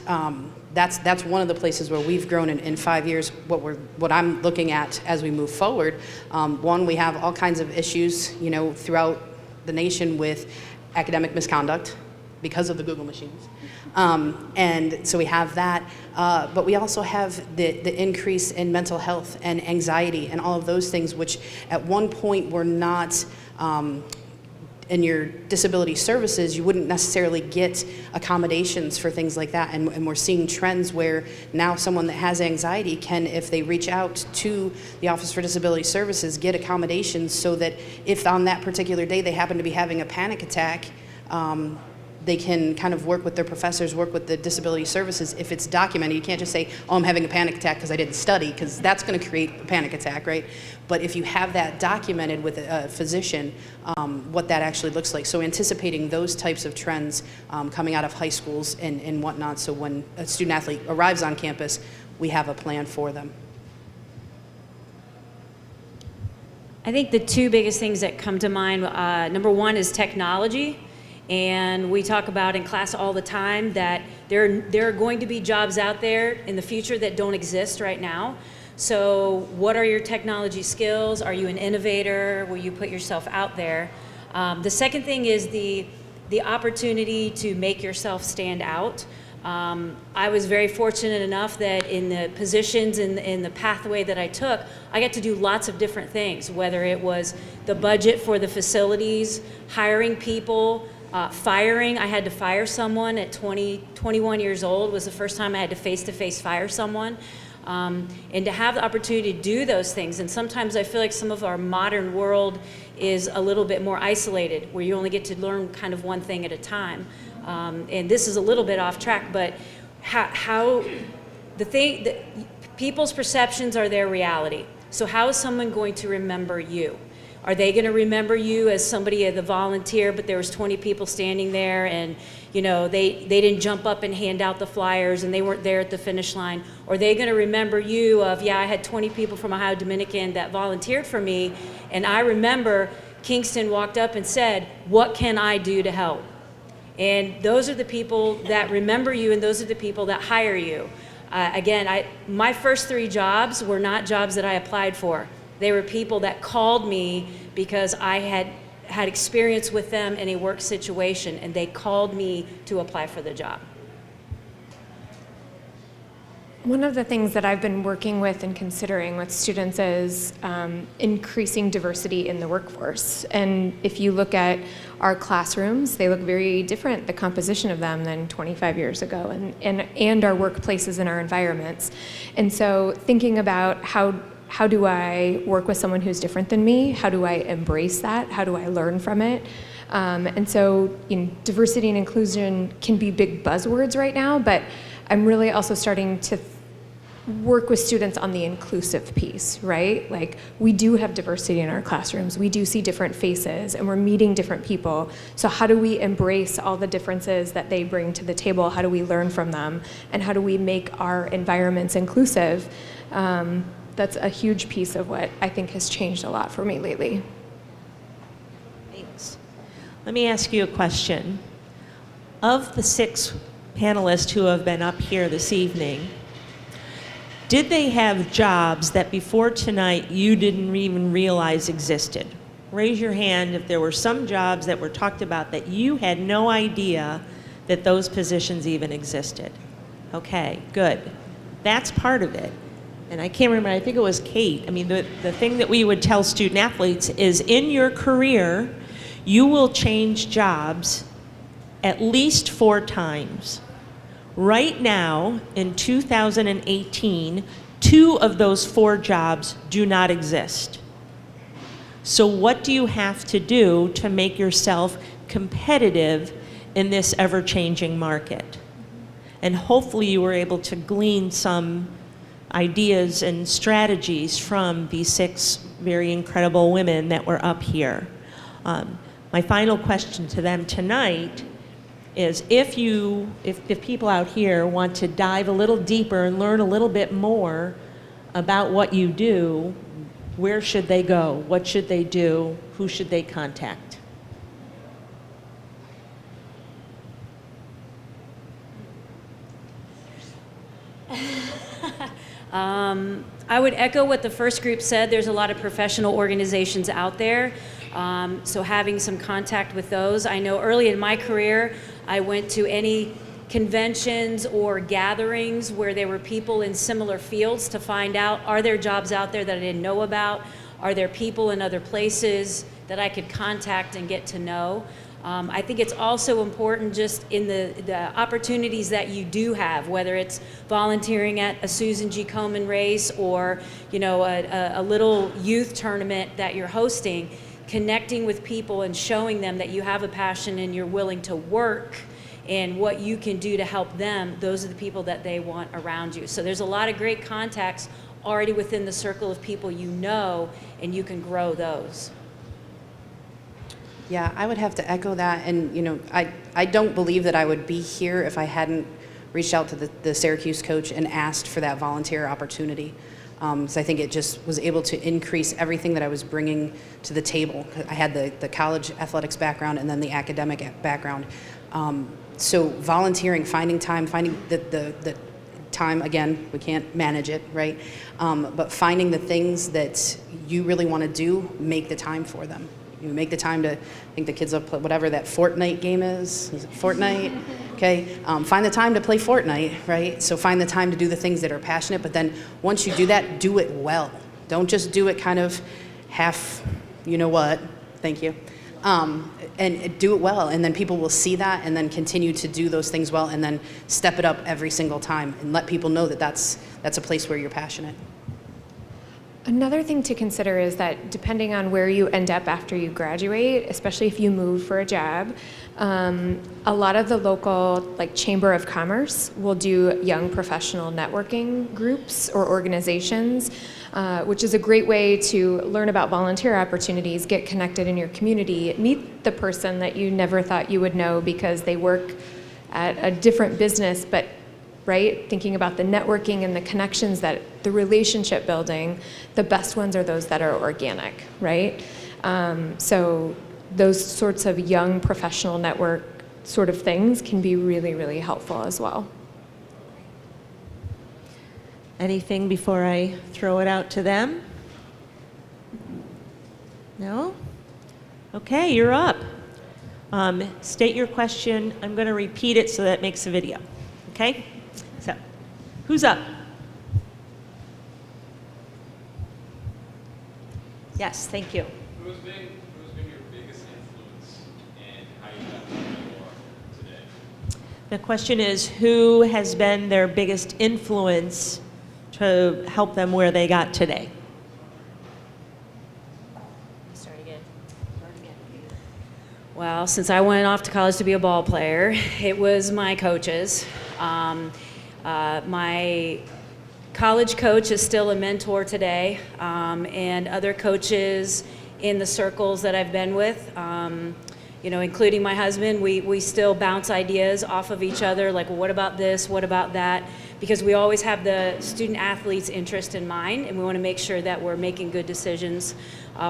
that's one of the places where we've grown in 5 years. What I'm looking at as we move forward, 1, we have all kinds of issues, throughout the nation with academic misconduct because of the Google machines. And so we have that, but we also have the increase in mental health and anxiety and all of those things, which at one point were not, in your disability services, you wouldn't necessarily get accommodations for things like that. And we're seeing trends where now someone that has anxiety can, if they reach out to the Office for Disability Services, get accommodations so that if on that particular day they happen to be having a panic attack, they can kind of work with their professors, work with the disability services. If it's documented, you can't just say, oh, I'm having a panic attack because I didn't study, because that's going to create a panic attack, right? But if you have that documented with a physician, what that actually looks like. So anticipating those types of trends coming out of high schools and whatnot, so when a student athlete arrives on campus, we have a plan for them. I think the 2 biggest things that come to mind, number 1 is technology. And we talk about in class all the time that there are going to be jobs out there in the future that don't exist right now. So what are your technology skills? Are you an innovator? Will you put yourself out there? The second thing is the opportunity to make yourself stand out. I was very fortunate enough that in the positions in the pathway that I took, I got to do lots of different things, whether it was the budget for the facilities, hiring people, firing. I had to fire someone at 21 years old was the first time I had to face fire someone. And to have the opportunity to do those things, and sometimes I feel like some of our modern world is a little bit more isolated, where you only get to learn kind of one thing at a time. And this is a little bit off track, but how people's perceptions are their reality. So how is someone going to remember you? Are they going to remember you as somebody, the volunteer, but there was 20 people standing there and, you know, they didn't jump up and hand out the flyers and they weren't there at the finish line? Or are they going to remember you of, yeah, I had 20 people from Ohio Dominican that volunteered for me, and I remember Kingston walked up and said, what can I do to help? And those are the people that remember you, and those are the people that hire you. Again, my first 3 jobs were not jobs that I applied for. They were people that called me because I had experience with them in a work situation, and they called me to apply for the job. One of the things that I've been working with and considering with students is increasing diversity in the workforce. And if you look at our classrooms, they look very different, the composition of them, than 25 years ago, and our workplaces and our environments. And so thinking about how do I work with someone who's different than me? How do I embrace that? How do I learn from it? And so, you know, diversity and inclusion can be big buzzwords right now, but I'm really also starting to work with students on the inclusive piece, right? Like, we do have diversity in our classrooms. We do see different faces, and we're meeting different people. So how do we embrace all the differences that they bring to the table? How do we learn from them? And how do we make our environments inclusive? That's a huge piece of what I think has changed a lot for me lately. Thanks. Let me ask you a question. Of the 6 panelists who have been up here this evening, did they have jobs that before tonight you didn't even realize existed? Raise your hand if there were some jobs that were talked about that you had no idea that those positions even existed. Okay, good. That's part of it. And I can't remember, I think it was Kate. I mean, the thing that we would tell student athletes is in your career, you will change jobs at least 4 times. Right now, in 2018, 2 of those 4 jobs do not exist. So what do you have to do to make yourself competitive in this ever-changing market? And hopefully you were able to glean some ideas and strategies from these 6 very incredible women that were up here. My final question to them tonight is if people out here want to dive a little deeper and learn a little bit more about what you do, where should they go? What should they do? Who should they contact? I would echo what the first group said. There's a lot of professional organizations out there, so having some contact with those. I know early in my career, I went to any conventions or gatherings where there were people in similar fields to find out, are there jobs out there that I didn't know about? Are there people in other places that I could contact and get to know? I think it's also important just in the opportunities that you do have, whether it's volunteering at a Susan G. Komen race or, you know, a little youth tournament that you're hosting, connecting with people and showing them that you have a passion and you're willing to work and what you can do to help them. Those are the people that they want around you. So there's a lot of great contacts already within the circle of people you know, and you can grow those. Yeah, I would have to echo that. And, you know, I don't believe that I would be here if I hadn't reached out to the Syracuse coach and asked for that volunteer opportunity. So I think it just was able to increase everything that I was bringing to the table. I had the college athletics background and then the academic background. So volunteering, finding time, finding the time, again, we can't manage it, right? But finding the things that you really want to do, make the time for them. You make the time to, I think the kids will play whatever that Fortnite game is. Is it Fortnite? Okay. Find the time to play Fortnite, right? So find the time to do the things that are passionate, but then once you do that, do it well. Don't just do it kind of half, you know what, thank you. And do it well, and then people will see that and then continue to do those things well and then step it up every single time and let people know that that's a place where you're passionate. Another thing to consider is that depending on where you end up after you graduate, especially if you move for a job, a lot of the local Chamber of Commerce will do young professional networking groups or organizations, which is a great way to learn about volunteer opportunities, get connected in your community, meet the person that you never thought you would know because they work at a different business, but right? Thinking about the networking and the connections, that the relationship building, the best ones are those that are organic, right? So those sorts of young professional network sort of things can be really, really helpful as well. Anything before I throw it out to them? No? Okay, you're up. State your question. I'm going to repeat it so that it makes a video. Okay? So, who's up? Yes, thank you. Who's been your biggest influence and how you got to where you are today? The question is, who has been their biggest influence to help them where they got today? Start again. Well, since I went off to college to be a ball player, it was my coaches. My college coach is still a mentor today, and other coaches in the circles that I've been with, including my husband, we still bounce ideas off of each other, like, well, what about this, what about that? Because we always have the student athlete's interest in mind, and we want to make sure that we're making good decisions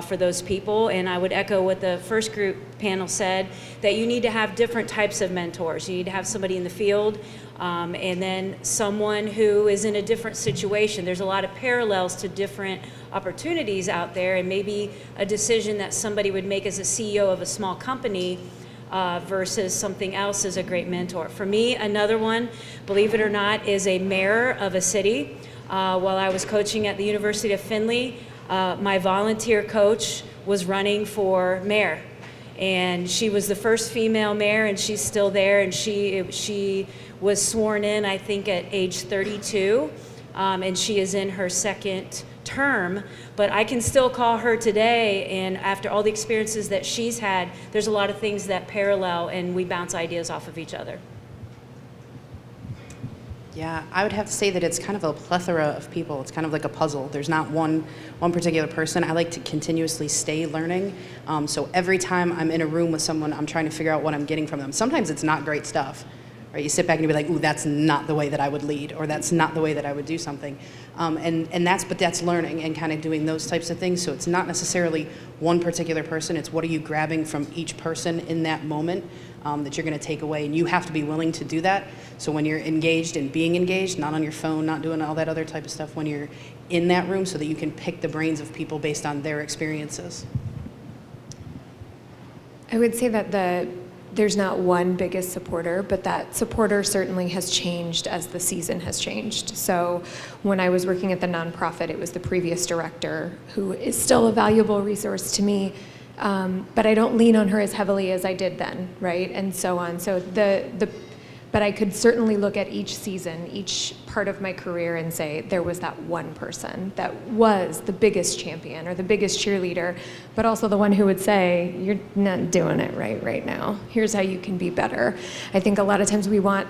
for those people. And I would echo what the first group panel said, that you need to have different types of mentors. You need to have somebody in the field, and then someone who is in a different situation. There's a lot of parallels to different opportunities out there, and maybe a decision that somebody would make as a CEO of a small company versus something else is a great mentor. For me, another one, believe it or not, is a mayor of a city. While I was coaching at the University of Findlay, my volunteer coach was running for mayor. And she was the first female mayor, and she's still there, and she was sworn in, I think, at age 32, and she is in her second term, but I can still call her today, and after all the experiences that she's had, there's a lot of things that parallel, and we bounce ideas off of each other. Yeah, I would have to say that it's kind of a plethora of people. It's kind of like a puzzle. There's not one particular person. I like to continuously stay learning. So every time I'm in a room with someone, I'm trying to figure out what I'm getting from them. Sometimes it's not great stuff. Right? You sit back and you be like, ooh, that's not the way that I would lead, or that's not the way that I would do something. But that's learning and kind of doing those types of things. So it's not necessarily one particular person. It's what are you grabbing from each person in that moment that you're going to take away. And you have to be willing to do that. So when you're engaged and being engaged, not on your phone, not doing all that other type of stuff, when you're in that room, so that you can pick the brains of people based on their experiences. I would say that there's not one biggest supporter, but that supporter certainly has changed as the season has changed. So when I was working at the nonprofit, it was the previous director, who is still a valuable resource to me, but I don't lean on her as heavily as I did then, right? And so on. So but I could certainly look at each season, each part of my career, and say there was that one person that was the biggest champion or the biggest cheerleader, but also the one who would say, you're not doing it right now. Here's how you can be better. I think a lot of times we want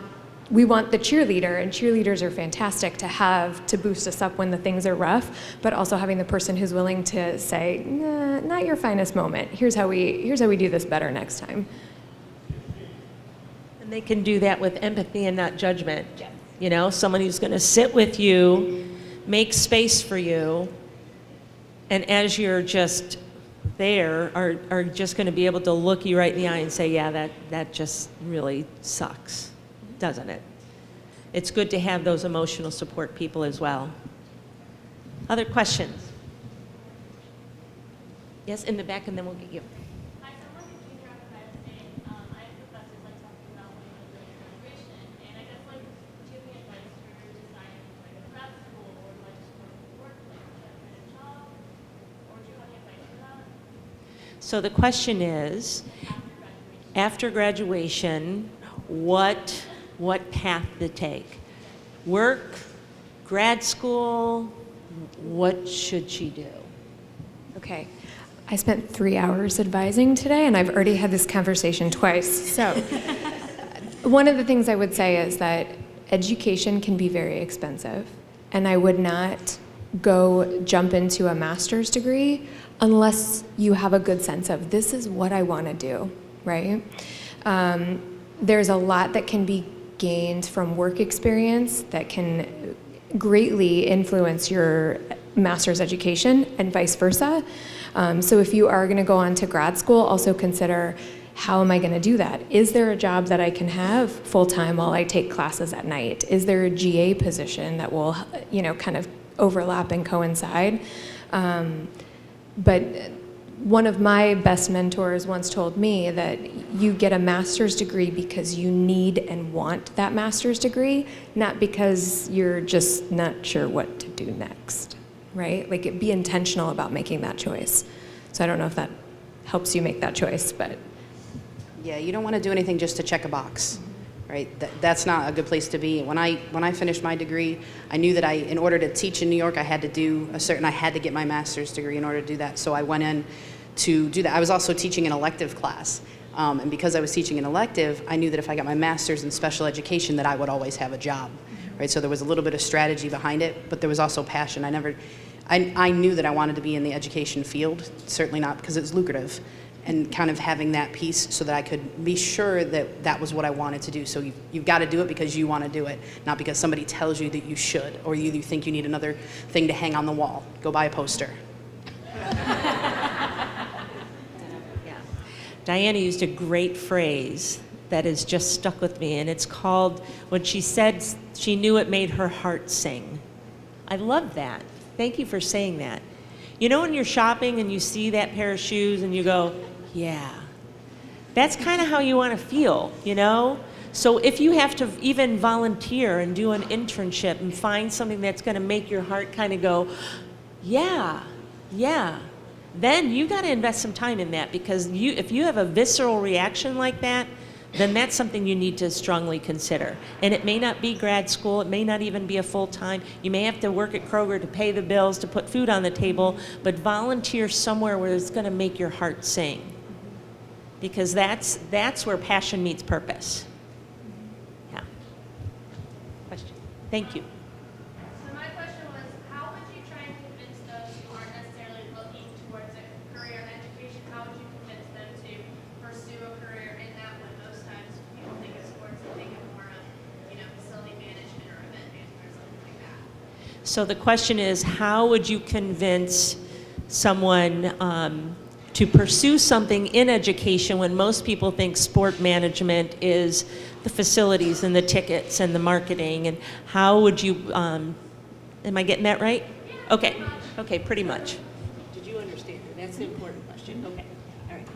the cheerleader, and cheerleaders are fantastic to have to boost us up when the things are rough, but also having the person who's willing to say, nah, not your finest moment. Here's how we do this better next time. And they can do that with empathy and not judgment. You know, someone who's going to sit with you, make space for you, and as you're just there, are just going to be able to look you right in the eye and say, yeah, that just really sucks, doesn't it? It's good to have those emotional support people as well. Other questions? Yes, in the back, and then we'll get you. So the question is, after graduation, what path to take? Work, grad school, what should she do? Okay. I spent 3 hours advising today, and I've already had this conversation twice. So, one of the things I would say is that education can be very expensive, and I would not go jump into a master's degree unless you have a good sense of this is what I want to do, right? There's a lot that can be gained from work experience that can greatly influence your master's education and vice versa. So if you are going to go on to grad school, also consider, how am I going to do that? Is there a job that I can have full-time while I take classes at night? Is there a GA position that will, kind of overlap and coincide? But one of my best mentors once told me that you get a master's degree because you need and want that master's degree, not because you're just not sure what to do next, right? Like, be intentional about making that choice. So I don't know if that helps you make that choice, but. Yeah, you don't want to do anything just to check a box, right? That's not a good place to be. When I finished my degree, I knew that in order to teach in New York, I had to get my master's degree in order to do that. So I went in to do that. I was also teaching an elective class. And because I was teaching an elective, I knew that if I got my master's in special education, that I would always have a job, right? So there was a little bit of strategy behind it, but there was also passion. I knew that I wanted to be in the education field, certainly not because it's lucrative, and kind of having that piece so that I could be sure that that was what I wanted to do. So you've got to do it because you want to do it, not because somebody tells you that you should, or you think you need another thing to hang on the wall. Go buy a poster. Diana used a great phrase that has just stuck with me, and it's called, when she said she knew it made her heart sing. I love that. Thank you for saying that. You know, when you're shopping and you see that pair of shoes and you go, yeah, that's kind of how you want to feel, you know? So if you have to even volunteer and do an internship and find something that's going to make your heart kind of go, yeah, then you got to invest some time in that, because if you have a visceral reaction like that, then that's something you need to strongly consider. And it may not be grad school, it may not even be a full-time. You may have to work at Kroger to pay the bills, to put food on the table, but volunteer somewhere where it's going to make your heart sing. Because that's where passion meets purpose. Yeah. Question. Thank you. So my question was, how would you try and convince those who aren't necessarily looking towards a career in education, how would you convince them to pursue a career in that when most times people think of sports and think of more of, facility management or event management or something like that? So the question is, how would you convince someone to pursue something in education when most people think sport management is the facilities and the tickets and the marketing? And how would you, am I getting that right? Yeah, Okay, okay, pretty much. Did you understand? That's the important question. Okay, all right.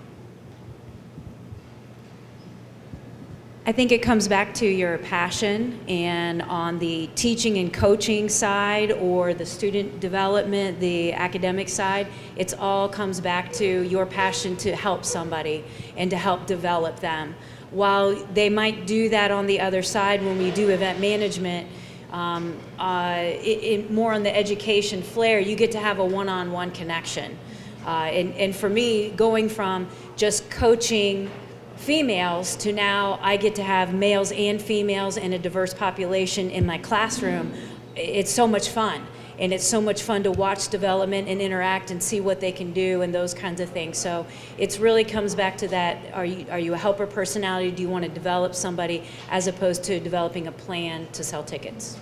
I think it comes back to your passion, and on the teaching and coaching side, or the student development, the academic side, it all comes back to your passion to help somebody and to help develop them. While they might do that on the other side when we do event management, more on the education flair, you get to have a one-on-one connection. And for me, going from just coaching females to now I get to have males and females and a diverse population in my classroom, it's so much fun. And it's so much fun to watch development and interact and see what they can do and those kinds of things. So it really comes back to that, are you a helper personality? Do you want to develop somebody, as opposed to developing a plan to sell tickets?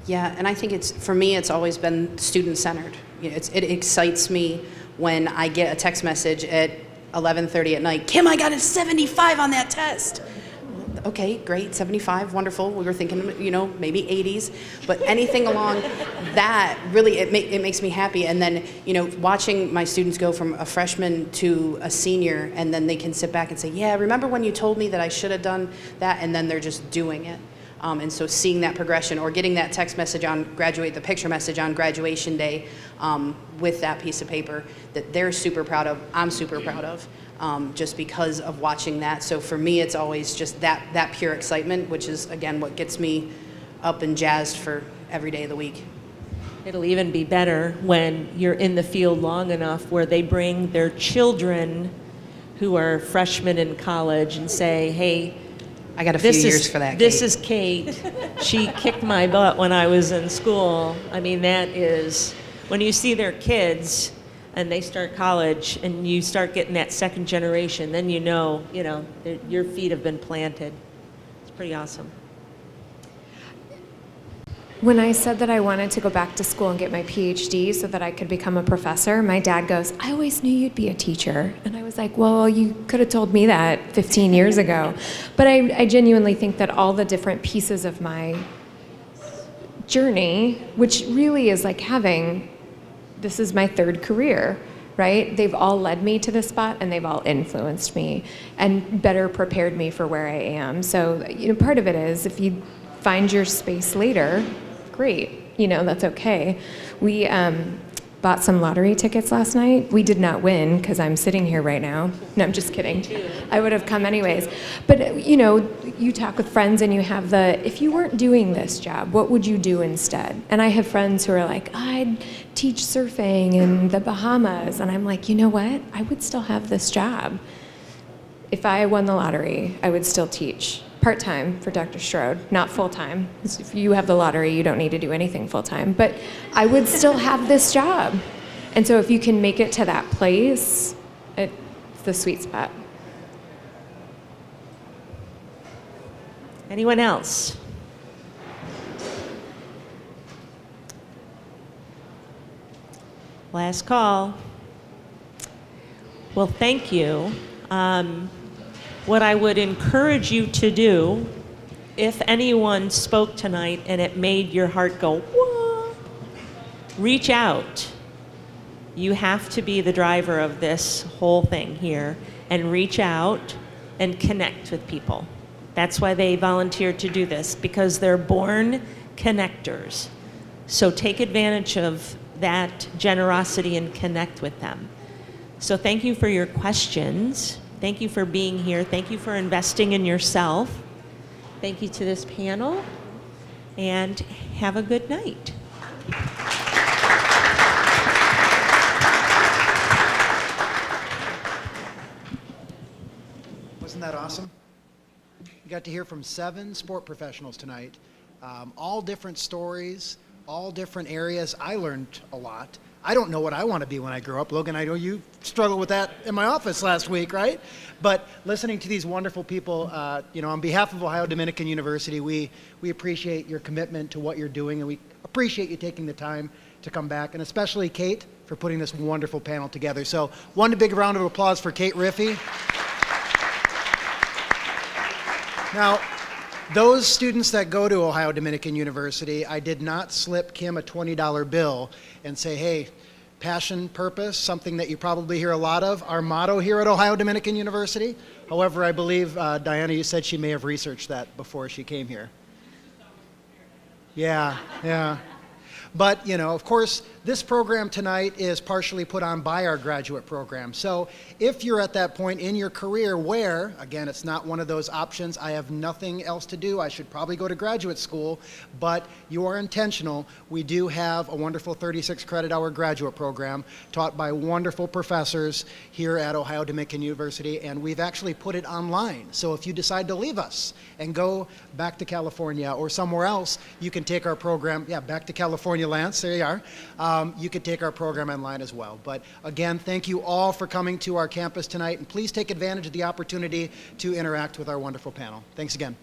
Yeah, and I think for me, it's always been student-centered. It excites me when I get a text message at 11:30 at night, Kim, I got a 75 on that test. Okay, great, 75, wonderful. We were thinking, maybe 80s, but anything along that, really, it makes me happy. And then, watching my students go from a freshman to a senior, and then they can sit back and say, yeah, remember when you told me that I should have done that? And then they're just doing it. And so seeing that progression or getting that text message the picture message on graduation day with that piece of paper that they're super proud of, I'm super proud of, just because of watching that. So for me, it's always just that pure excitement, which is, again, what gets me up and jazzed for every day of the week. It'll even be better when you're in the field long enough where they bring their children who are freshmen in college and say, hey, I got a few years for that, This Kate. is Kate. She kicked my butt when I was in school. I mean, that is, when you see their kids and they start college and you start getting that second generation, then you know, your feet have been planted. It's pretty awesome. When I said that I wanted to go back to school and get my PhD so that I could become a professor, my dad goes, I always knew you'd be a teacher. And I was like, well, you could have told me that 15 years ago. But I genuinely think that all the different pieces of my journey, which really is like this is my third career, right? They've all led me to this spot and they've all influenced me and better prepared me for where I am. So, part of it is if you find your space later, great, that's okay. We bought some lottery tickets last night. We did not win because I'm sitting here right now. No, I'm just kidding. I would have come anyways. But, you talk with friends and you have if you weren't doing this job, what would you do instead? And I have friends who are like, I'd teach surfing in the Bahamas. And I'm like, you know what? I would still have this job. If I won the lottery, I would still teach. Part-time for Dr. Strode, not full-time. If you have the lottery, you don't need to do anything full-time. But I would still have this job. And so if you can make it to that place, it's the sweet spot. Anyone else? Last call. Well, thank you. What I would encourage you to do, if anyone spoke tonight and it made your heart go, whoa, reach out. You have to be the driver of this whole thing here and reach out and connect with people. That's why they volunteered to do this, because they're born connectors. So take advantage of that generosity and connect with them. So thank you for your questions. Thank you for being here. Thank you for investing in yourself. Thank you to this panel, and have a good night. Wasn't that awesome? You got to hear from 7 sport professionals tonight, all different stories, all different areas. I learned a lot. I don't know what I want to be when I grow up. Logan, I know you struggled with that in my office last week, right? But listening to these wonderful people, on behalf of Ohio Dominican University, we appreciate your commitment to what you're doing, and we appreciate you taking the time to come back, and especially Kate for putting this wonderful panel together. So one big round of applause for Kate Riffey. Now, those students that go to Ohio Dominican University, I did not slip Kim a $20 bill and say, hey, passion, purpose, something that you probably hear a lot of, our motto here at Ohio Dominican University. However, I believe, Diana, you said she may have researched that before she came here. Yeah. But, of course, this program tonight is partially put on by our graduate program. So if you're at that point in your career where, again, it's not one of those options, I have nothing else to do, I should probably go to graduate school, but you are intentional, we do have a wonderful 36 credit hour graduate program taught by wonderful professors here at Ohio Dominican University, and we've actually put it online. So if you decide to leave us and go back to California or somewhere else, you can take our program, back to California, Lance, there you are. You could take our program online as well. But again, thank you all for coming to our campus tonight, and please take advantage of the opportunity to interact with our wonderful panel. Thanks again.